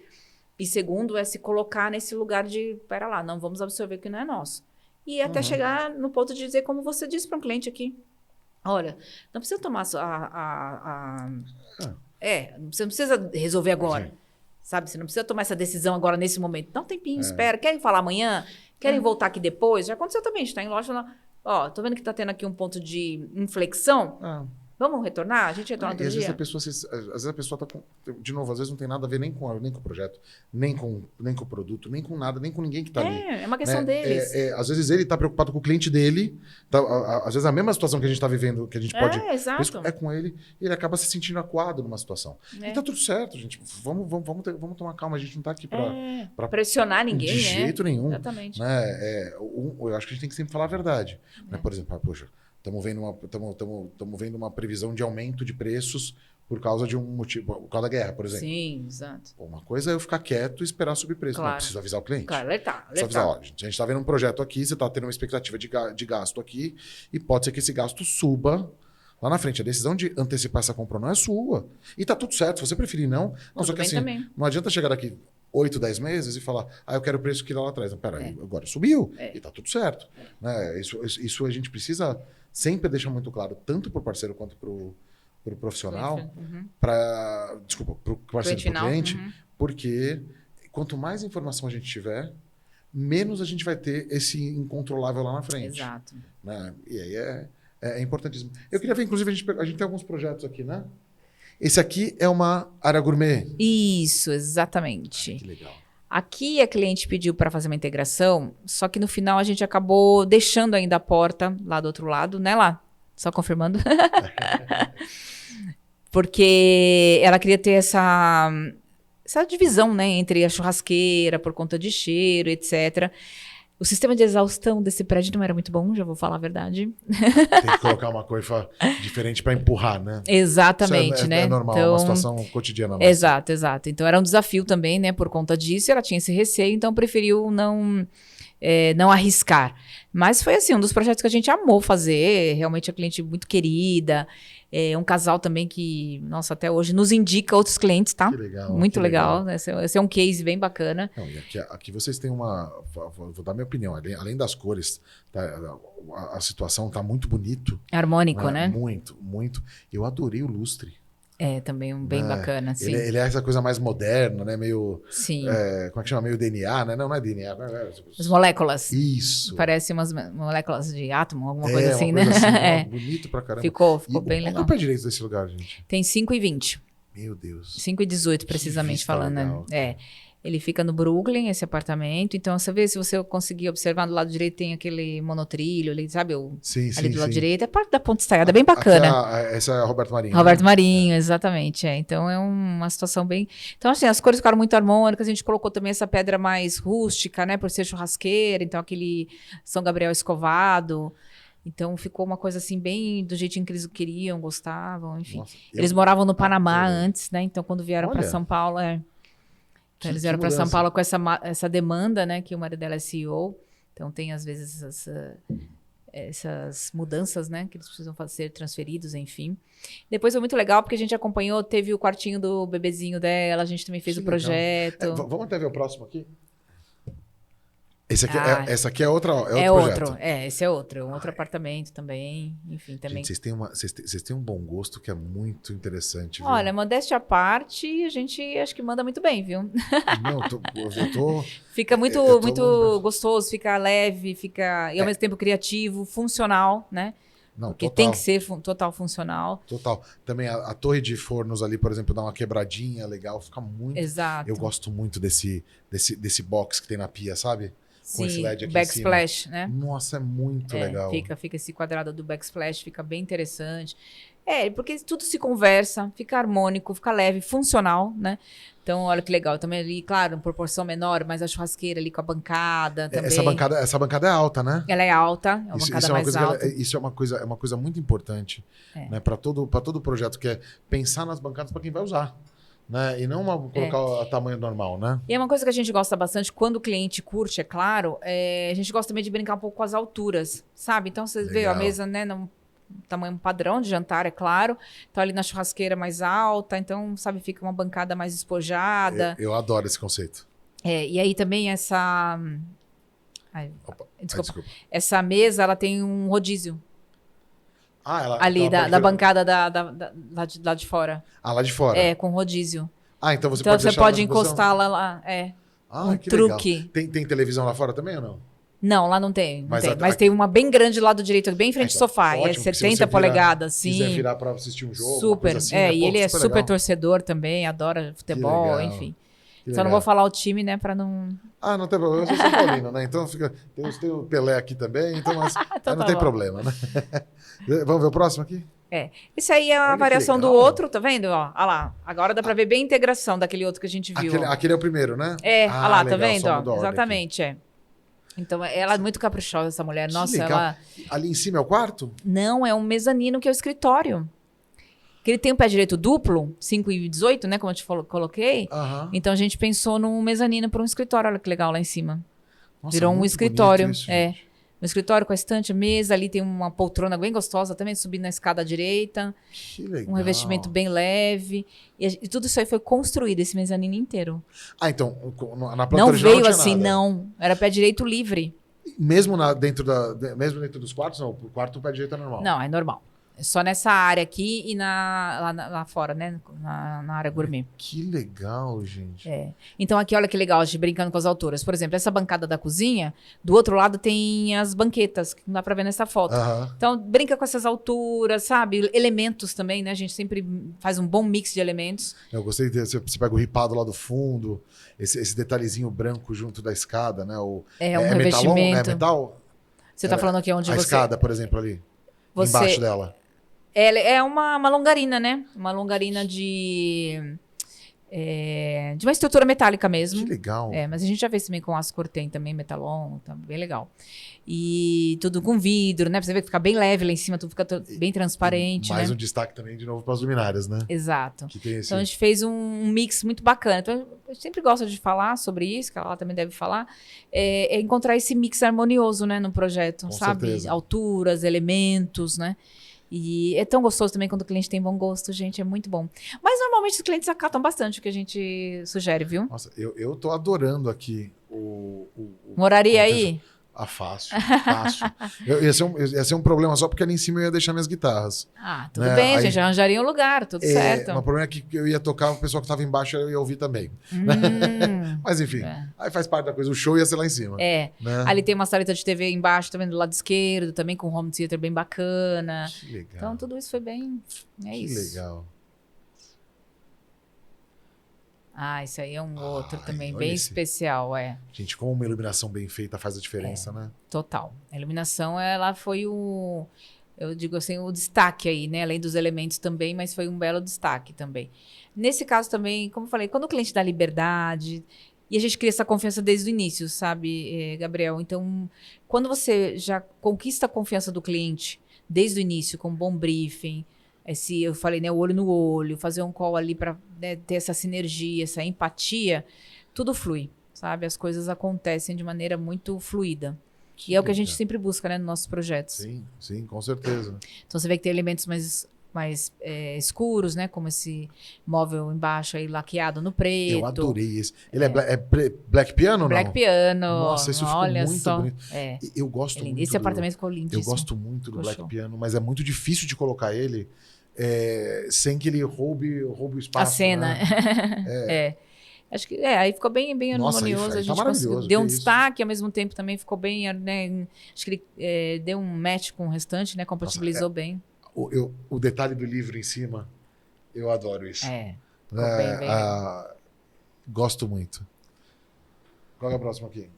E segundo, é se colocar nesse lugar de, pera lá, não vamos absorver o que não é nosso. E até chegar no ponto de dizer, como você disse para um cliente aqui, olha, não precisa tomar você não precisa resolver agora. Sim. Sabe? Você não precisa tomar essa decisão agora, nesse momento. Dá um tempinho, espera. Querem falar amanhã? Querem voltar aqui depois? Já aconteceu também. A gente está em loja. Ó, tô vendo que está tendo aqui um ponto de inflexão. Vamos retornar? A gente retorna outro às dia? vezes a pessoa tá com... De novo, às vezes não tem nada a ver nem com o projeto, nem com o produto, nem com nada, nem com ninguém que está ali. É uma questão deles. Às vezes ele está preocupado com o cliente dele, às vezes a mesma situação que a gente está vivendo, que a gente pode... Exato. É com ele, e ele acaba se sentindo acuado numa situação. E tá tudo certo, gente. Vamos tomar calma, a gente não está aqui para pressionar ninguém, de jeito nenhum. Exatamente. Né? Eu acho que a gente tem que sempre falar a verdade. Né? Por exemplo, poxa, estamos vendo uma previsão de aumento de preços por causa de um motivo, por causa da guerra, por exemplo. Sim, exato. Uma coisa é eu ficar quieto e esperar subir preço. Claro. Não, preciso avisar o cliente. Claro, alertar. Preciso avisar, ó, a gente está vendo um projeto aqui, você está tendo uma expectativa de gasto aqui, e pode ser que esse gasto suba lá na frente. A decisão de antecipar essa compra não é sua. E tá tudo certo, se você preferir não. Só que assim, também. não adianta chegar daqui 8, 10 meses e falar, eu quero o preço que lá atrás. Não, peraí, agora subiu e tá tudo certo. Né? Isso a gente precisa sempre deixar muito claro, tanto para o parceiro quanto para o profissional, para o parceiro, para o cliente, porque quanto mais informação a gente tiver, menos a gente vai ter esse incontrolável lá na frente. Exato. Né? E aí é importantíssimo. Eu queria ver, inclusive, a gente tem alguns projetos aqui, né? Esse aqui é uma área gourmet. Isso, exatamente. Que legal. Aqui a cliente pediu para fazer uma integração, só que no final a gente acabou deixando ainda a porta lá do outro lado, né, lá? Só confirmando. Porque ela queria ter essa divisão, né, entre a churrasqueira, por conta de cheiro, etc. O sistema de exaustão desse prédio não era muito bom, já vou falar a verdade. Tem que colocar uma coifa diferente para empurrar, né? Exatamente, isso né? É normal, então, uma situação cotidiana. Nossa. Exato. Então era um desafio também, né, por conta disso. Ela tinha esse receio, então preferiu não arriscar. Mas foi assim, um dos projetos que a gente amou fazer. Realmente a cliente muito querida. É um casal também que, nossa, até hoje nos indica outros clientes, tá? Que legal. Muito legal. Esse é um case bem bacana. Não, e aqui vocês têm vou dar minha opinião, além das cores, tá, a situação tá muito bonito. Harmônico, né? Muito, muito. Eu adorei o lustre. É, também bem bacana, sim. Ele é essa coisa mais moderna, né? Meio... Sim. Como é que chama? Meio DNA, né? Não é DNA. As moléculas. Isso. Parecem umas moléculas de átomo, alguma coisa assim, uma coisa né? Assim, bonito pra caramba. Ficou bem legal. Qual é o pé direito desse lugar, gente? Tem 5 e 20. Meu Deus. 5 e 18, precisamente falando, legal. né? Ele fica no Brooklyn, esse apartamento. Então, você vê, se você conseguir observar, do lado direito tem aquele monotrilho, ali, sabe? Ali do lado direito. É parte da Ponte Estaiada, é bem bacana. Essa é a Roberto Marinho. Roberto Marinho, exatamente. Então, é uma situação bem... Então, assim, as cores ficaram muito harmônicas. A gente colocou também essa pedra mais rústica, né? Por ser churrasqueira. Então, aquele São Gabriel escovado. Então, ficou uma coisa assim, bem do jeitinho que eles queriam, gostavam, enfim. Nossa, eles moravam no Panamá antes, né? Então, quando vieram para São Paulo, Então, eles vieram para São Paulo com essa demanda, né? Que o marido dela é CEO. Então, tem, às vezes, essas mudanças, né? Que eles precisam ser transferidos, enfim. Depois foi muito legal, porque a gente acompanhou, teve o quartinho do bebezinho dela, a gente também fez o projeto. Vamos até ver o próximo aqui? Essa aqui é outro projeto. Esse é outro. Um outro apartamento também. Enfim, também. Gente, vocês têm um bom gosto que é muito interessante. Viu? Olha, modéstia à parte, a gente acho que manda muito bem, viu? Não, eu tô... Fica muito gostoso, fica leve, fica e ao mesmo tempo criativo, funcional, né? Não, porque tem que ser total funcional. Total. Também a torre de fornos ali, por exemplo, dá uma quebradinha legal, fica muito... Exato. Eu gosto muito desse box que tem na pia, sabe? Com esse LED aqui backsplash, em cima. né? Nossa, é muito legal. Fica esse quadrado do backsplash, fica bem interessante. Porque tudo se conversa, fica harmônico, fica leve, funcional, né? Então, olha que legal. Também ali, claro, em proporção menor, mas a churrasqueira ali com a bancada também. Essa bancada é alta, né? Ela é alta, é uma bancada mais alta. Isso é uma coisa muito importante, né? Para todo projeto, que é pensar nas bancadas para quem vai usar. né? E não colocar o tamanho normal, né? E é uma coisa que a gente gosta bastante, quando o cliente curte, é claro, a gente gosta também de brincar um pouco com as alturas, sabe? Então, você vê a Legal. mesa, né, num tamanho padrão de jantar, é claro. Então, ali na churrasqueira mais alta, então, sabe, fica uma bancada mais despojada. Eu adoro esse conceito. E aí também essa... Ai, Opa, desculpa. Essa mesa, ela tem um rodízio ali então ela da pode- bancada lá de fora. lá de fora. Com rodízio. Então você Então, pode você deixar pode ela na posição- encostá-la lá. Um que truque. legal. Tem televisão lá fora também ou não? Não, lá não tem. Não Mas tem. a- Mas a- tem uma bem grande do lado direito, bem em frente ao Então, sofá. ótimo, É porque se 70 você polegadas, Se quiser sim. virar pra assistir um jogo, uma Super. coisa assim, E ele é super legal. torcedor também, adora futebol, legal. enfim. Que Só não legal. vou falar o time, né, pra não... Não tem problema. Eu sou São Paulino, né? Então tem o Pelé aqui também, então, mas Então não tá tem bom. problema, né? Vamos ver o próximo aqui? Esse aí é a Olha que variação do legal. outro, tá vendo? Ó, olha lá. Agora dá pra ver bem a integração daquele outro que a gente viu. Aquele é o primeiro, né? Olha lá, tá legal, vendo? só Ó, mudou a ordem exatamente, Então, ela é muito caprichosa, essa mulher. Que Nossa, legal. ela... aqui. Ali em cima é o quarto? Não, é um mezanino que é o escritório. Que ele tem o pé direito duplo, 5 e 18, né? Como eu te coloquei. Aham. Então a gente pensou num mezanino para um escritório. Olha que legal lá em cima. Nossa, Virou um muito escritório. bonito isso, gente. Um escritório com a estante, a mesa. Ali tem uma poltrona bem gostosa também, subindo na escada à direita. Que legal. Um revestimento bem leve. E tudo isso aí foi construído, esse mezanino inteiro. Então, na planta Não original veio tinha assim, nada. não. Era pé direito livre. Mesmo mesmo dentro dos quartos, não. O quarto o pé direito é normal. Não, é normal. É só nessa área aqui e lá fora, né? Na área gourmet. Que legal, gente. Então aqui, olha que legal, a gente brincando com as alturas. Por exemplo, essa bancada da cozinha, do outro lado tem as banquetas, que não dá pra ver nessa foto. Aham. Então, brinca com essas alturas, sabe? Elementos também, né? A gente sempre faz um bom mix de elementos. Eu gostei de você pega o ripado lá do fundo, esse detalhezinho branco junto da escada, né? É um metalon, né? revestimento. É metal? Você tá falando aqui onde A você... escada, por exemplo, ali. Você- Embaixo dela. É uma longarina, né? Uma longarina de uma estrutura metálica mesmo. Que legal. Mas a gente já fez também com aço cortem, também metalon, tá bem legal. E tudo com vidro, né? Pra você ver que fica bem leve lá em cima, tudo fica bem transparente, Mais né? um destaque também, de novo, para as luminárias, né? Exato. Que tem esse... Então a gente fez um mix muito bacana. Então eu sempre gosto de falar sobre isso, que ela também deve falar, é encontrar esse mix harmonioso, né, no projeto, Com sabe? certeza. Alturas, elementos, né? E é tão gostoso também quando o cliente tem bom gosto, gente, é muito bom. Mas normalmente os clientes acatam bastante o que a gente sugere, viu? Nossa, eu tô adorando aqui Moraria aí? fácil. Ia ser um problema só porque ali em cima eu ia deixar minhas guitarras. Ah, tudo Né? bem, a Aí- gente arranjaria um lugar, tudo certo. Mas o problema é que eu ia tocar, o pessoal que tava embaixo eu ia ouvir também. Mas enfim, aí faz parte da coisa. O show ia ser lá em cima. É. Né? Ali tem uma saleta de TV embaixo, também do lado esquerdo, também com home theater bem bacana. Que legal. Então tudo isso foi bem. É que isso. legal. Esse aí é um outro Ai, também, olha bem esse. especial, Gente, como uma iluminação bem feita faz a diferença, né? total. A iluminação, ela foi eu digo assim, o destaque aí, né? Além dos elementos também, mas foi um belo destaque também. Nesse caso também, como eu falei, quando o cliente dá liberdade, e a gente cria essa confiança desde o início, sabe, Gabriel? Então, quando você já conquista a confiança do cliente desde o início, com um bom briefing, eu falei, né, o olho no olho, fazer um call ali para ter essa sinergia, essa empatia, tudo flui, sabe? As coisas acontecem de maneira muito fluida. E é o que a gente legal. sempre busca, né, nos nossos projetos. Sim, com certeza. Então você vê que tem elementos mais escuros, né? Como esse móvel embaixo aí laqueado no preto. Eu adorei esse. Ele é Black Piano ou não? Black piano. Nossa, isso ficou olha muito só. bonito. Eu gosto Lindo. muito Esse apartamento ficou Eu lindíssimo. gosto muito do Ficou Black show. Piano, mas é muito difícil de colocar ele sem que ele roube o espaço. A cena. Né? Acho que aí ficou bem Nossa, aí harmonioso. tá A gente maravilhoso, conseguiu, deu que um isso. destaque, ao mesmo tempo também ficou bem, né? Acho que ele deu um match com o restante, né? Compatibilizou bem. O detalhe do livro em cima, eu adoro isso. Ficou bem. Gosto muito. Qual é a próxima aqui?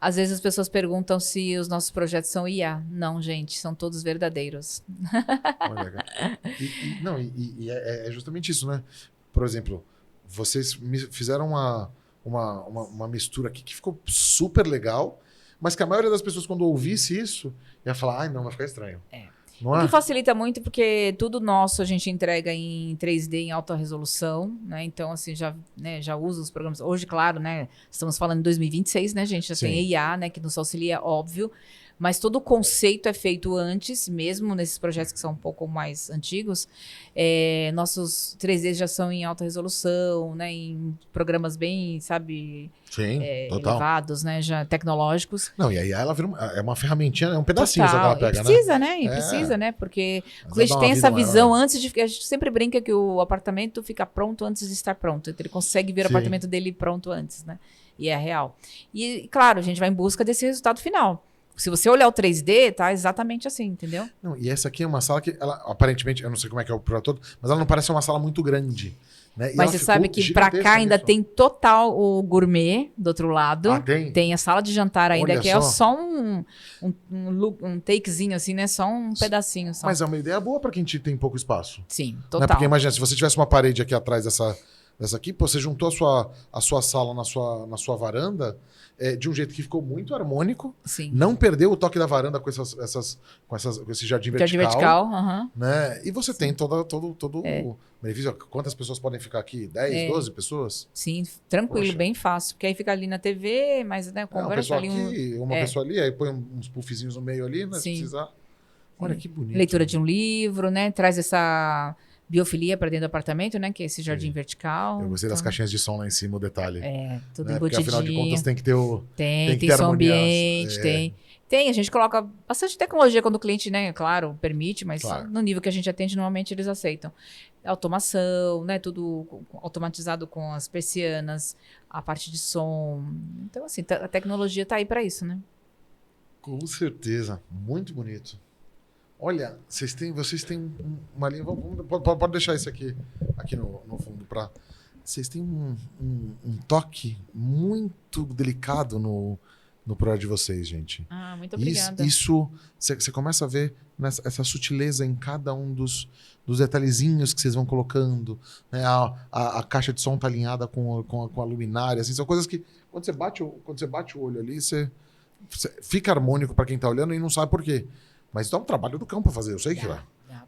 Às vezes as pessoas perguntam se os nossos projetos são IA. Não, gente, são todos verdadeiros. Olha, cara. É justamente isso, né? Por exemplo, vocês fizeram uma mistura aqui que ficou super legal, mas que a maioria das pessoas, quando ouvisse isso, ia falar, ai, não, vai ficar estranho. Não O é? que facilita muito porque tudo nosso a gente entrega em 3D em alta resolução, né? Então, assim, já usa os programas. Hoje, claro, né? Estamos falando em 2026, né, gente? Já Sim. tem IA, né? Que nos auxilia, óbvio. Mas todo o conceito é feito antes, mesmo nesses projetos que são um pouco mais antigos. Nossos 3D já são em alta resolução, né? Em programas bem, sabe, Sim, total. elevados, né? Já tecnológicos. Não, e aí ela vira é uma ferramentinha, é um pedacinho só que ela Total. pega, E precisa, né? E É. precisa, né? Porque Mas o cliente ela dá tem uma essa vida visão maior. antes de... A gente sempre brinca que o apartamento fica pronto antes de estar pronto. Então, ele consegue ver o Sim. apartamento dele pronto antes, né? E é real. E, claro, a gente vai em busca desse resultado final. Se você olhar o 3D, tá exatamente assim, entendeu? Não, e essa aqui é uma sala que, ela, aparentemente, eu não sei como é que é o projeto todo, mas ela não parece uma sala muito grande. Né? E Mas ela você ficou sabe que pra gigantesca cá ainda nisso. tem total o gourmet do outro lado. Ah, tem? Tem a sala de jantar ainda, Olha que só. é só um takezinho, assim, né? Só um pedacinho. Só. Mas é uma ideia boa pra quem tem pouco espaço. Sim, Né? total. Porque imagina, se você tivesse uma parede aqui atrás dessa aqui, pô, você juntou a sua sala na sua varanda de um jeito que ficou muito harmônico, Sim. não perdeu o toque da varanda com com esse jardim vertical. Jardim vertical, aham. Né? E você tem todo É. o benefício. Quantas pessoas podem ficar aqui? 10, 12 pessoas? Sim, tranquilo, Poxa. bem fácil. Porque aí fica ali na TV, mas né, Uma conversa pessoa ali aqui, uma é. pessoa ali, aí põe uns puffzinhos no meio ali, né? Se Sim. precisar. Olha que bonito. leitura de um livro, né? Traz essa biofilia para dentro do apartamento, né? Que é esse jardim Sim. vertical. Eu gostei das Então, caixinhas de som lá em cima, o detalhe. tudo Né? Porque afinal de embutidinho. contas tem que ter o. Tem que ter som harmonia. ambiente, tem. A gente coloca bastante tecnologia quando o cliente, né? Claro, permite, mas Claro. no nível que a gente atende, normalmente eles aceitam. Automação, né? Tudo automatizado com as persianas, a parte de som. Então, assim, a tecnologia tá aí para isso, né? Com certeza. Muito bonito. Olha, vocês têm uma linha. Pode deixar isso aqui no fundo para. Vocês têm um toque muito delicado no projeto de vocês, gente. Ah, muito obrigada. Isso você começa a ver essa sutileza em cada um dos detalhezinhos que vocês vão colocando. Né? A caixa de som tá alinhada com a luminária. Assim, são coisas que, quando você bate o olho ali, você fica harmônico para quem tá olhando e não sabe por quê. Mas dá um trabalho do cão para fazer, eu sei que é.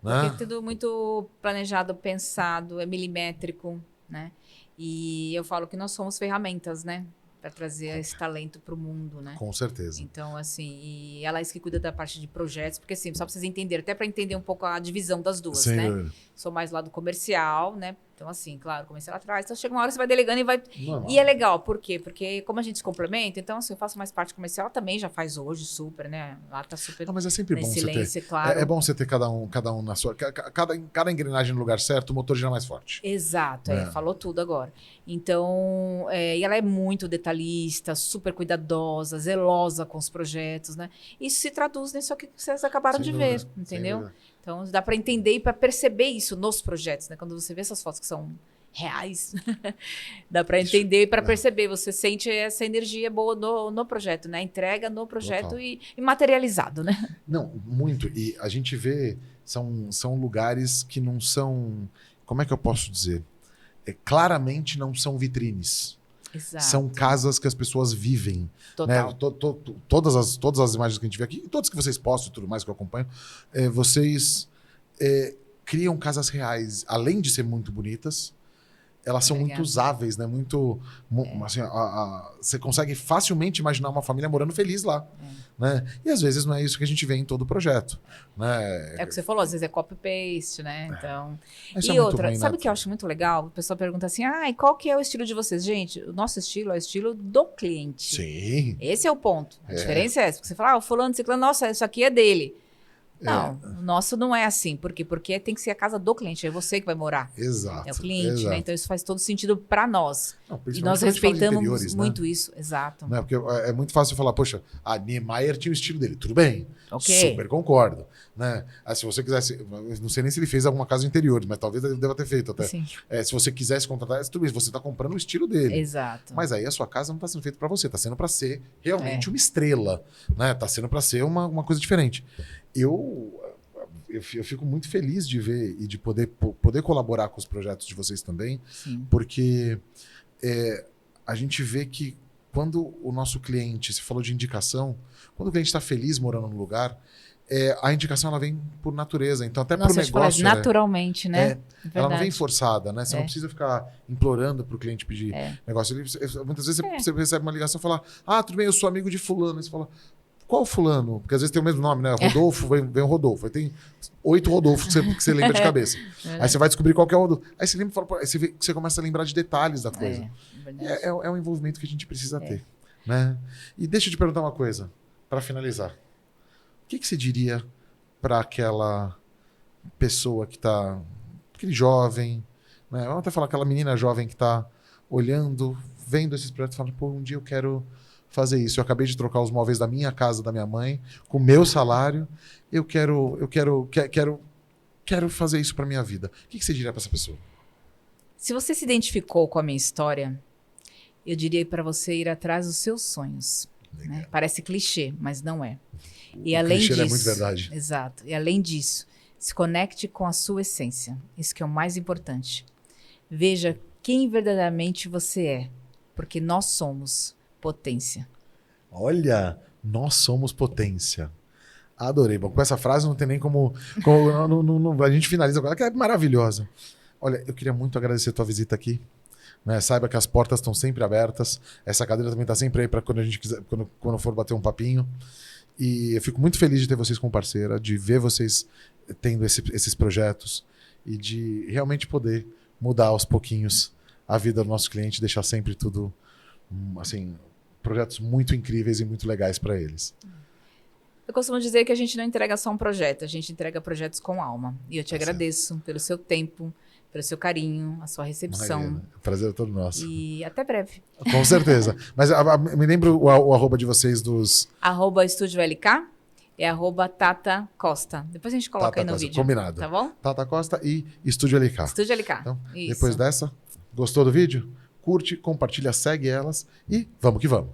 Porque Né? é tudo muito planejado, pensado, é milimétrico, né? E eu falo que nós somos ferramentas, né? Para trazer esse talento para o mundo, né? Com certeza. Então, assim, e ela é isso que cuida da parte de projetos, porque assim, só para vocês entenderem, até para entender um pouco a divisão das duas, Sem né? dúvida. Sou mais lá do comercial, né? Então, assim, claro, comecei lá atrás. Então, chega uma hora que você vai delegando e vai. Normal. E é legal, por quê? Porque como a gente se complementa, então, assim, eu faço mais parte comercial, ela também já faz hoje, super, né? Lá tá super. Não, mas é sempre na bom você excelência, ter. claro. É bom você ter cada um na sua. Cada engrenagem no lugar certo, o motor gira mais forte. Exato, É. falou tudo agora. Então, e ela é muito detalhista, super cuidadosa, zelosa com os projetos, né? Isso se traduz nisso que vocês acabaram Sem de dúvida, ver, sem entendeu? dúvida. Então, dá para entender e para perceber isso nos projetos, né? Quando você vê essas fotos que são reais, dá para entender e para perceber. Você sente essa energia boa no projeto, né? Entrega no projeto Total. e materializado, né? Não, muito. E a gente vê, são lugares que não são. Como é que eu posso dizer? Claramente não são vitrines. Exato. São casas que as pessoas vivem. Total. Né? Todas as imagens que a gente vê aqui, e todas que vocês postam e tudo mais que eu acompanho, vocês criam casas reais. Além de ser muito bonitas, elas são Obrigada. muito usáveis, né? Assim, você consegue facilmente imaginar uma família morando feliz lá. Né? E às vezes não é isso que a gente vê em todo o projeto. Né? É o que você falou, às vezes é copy-paste, né? Então. Isso é E muito outra, ruim, sabe né? o que eu acho muito legal? A pessoa pergunta assim: e qual que é o estilo de vocês? Gente, o nosso estilo é o estilo do cliente. Sim. Esse é o ponto. A diferença é essa. Porque você fala, o fulano, ciclano, nossa, isso aqui é dele. Não, o nosso não é assim. Por quê? Porque tem que ser a casa do cliente, é você que vai morar. Exato. É o cliente, exato. né? Então isso faz todo sentido para nós. Não, E principalmente nós quando a gente fala de respeitamos interiores, muito isso. Exato. Né? Porque é muito fácil falar, poxa, a Niemeyer tinha o estilo dele. Tudo bem. Ok. Super concordo. Né? Se você quisesse, não sei nem se ele fez alguma casa interior, mas talvez ele deva ter feito até. Sim. Se você quisesse contratar, tudo bem, você está comprando o estilo dele. Exato. Mas aí a sua casa não está sendo feita para você, está sendo para ser realmente uma estrela. Né? Tá sendo para ser uma coisa diferente. Eu fico muito feliz de ver e de poder colaborar com os projetos de vocês também, Sim. porque a gente vê que quando o nosso cliente, você falou de indicação, quando o cliente está feliz morando no lugar, a indicação ela vem por natureza. Então, até Nossa, para o eu te falei, negócio. ela naturalmente, né? ela não vem Verdade. forçada, né? Você não precisa ficar implorando para o cliente pedir negócio. Muitas vezes você recebe uma ligação e fala: ah, tudo bem, eu sou amigo de fulano. E você fala: qual fulano? Porque às vezes tem o mesmo nome, né? Rodolfo, vem o Rodolfo. Aí tem 8 Rodolfos que você lembra de cabeça. Aí você vai descobrir qual que é o Rodolfo. Aí você lembra, fala, aí você começa a lembrar de detalhes da coisa. Verdade. É um envolvimento que a gente precisa ter. Né? E deixa eu te perguntar uma coisa, para finalizar. O que você diria para aquela pessoa que está, aquele jovem, né? Vamos até falar aquela menina jovem que está olhando, vendo esses projetos e falando, pô, um dia eu quero fazer isso. Eu acabei de trocar os móveis da minha casa, da minha mãe, com o meu salário. Eu quero fazer isso para minha vida. O que você diria para essa pessoa? Se você se identificou com a minha história, eu diria para você ir atrás dos seus sonhos. Né? Parece clichê, mas não é. E além disso, é muito verdade. Exato. E além disso, se conecte com a sua essência. Isso que é o mais importante. Veja quem verdadeiramente você é, porque nós somos potência. Olha, nós somos potência. Adorei. Bom, com essa frase não tem nem como a gente finaliza agora, que é maravilhosa. Olha, eu queria muito agradecer a tua visita aqui. Né? Saiba que as portas estão sempre abertas. Essa cadeira também está sempre aí para quando a gente quiser, quando for bater um papinho. E eu fico muito feliz de ter vocês como parceira, de ver vocês tendo esses projetos e de realmente poder mudar aos pouquinhos a vida do nosso cliente, deixar sempre tudo, assim, projetos muito incríveis e muito legais para eles. Eu costumo dizer que a gente não entrega só um projeto, a gente entrega projetos com alma. E eu te agradeço pelo seu tempo, pelo seu carinho, a sua recepção. Imagina, o prazer é todo nosso. E até breve. Com certeza. Mas me lembra o arroba de vocês dos... @Estúdio LK é @Tata Costa. Depois a gente coloca Tata aí no Costa, vídeo. combinado. Tá bom? Tata Costa e Estúdio LK. Estúdio LK. Então, Isso. depois dessa, gostou do vídeo? Curte, compartilha, segue elas e vamos que vamos.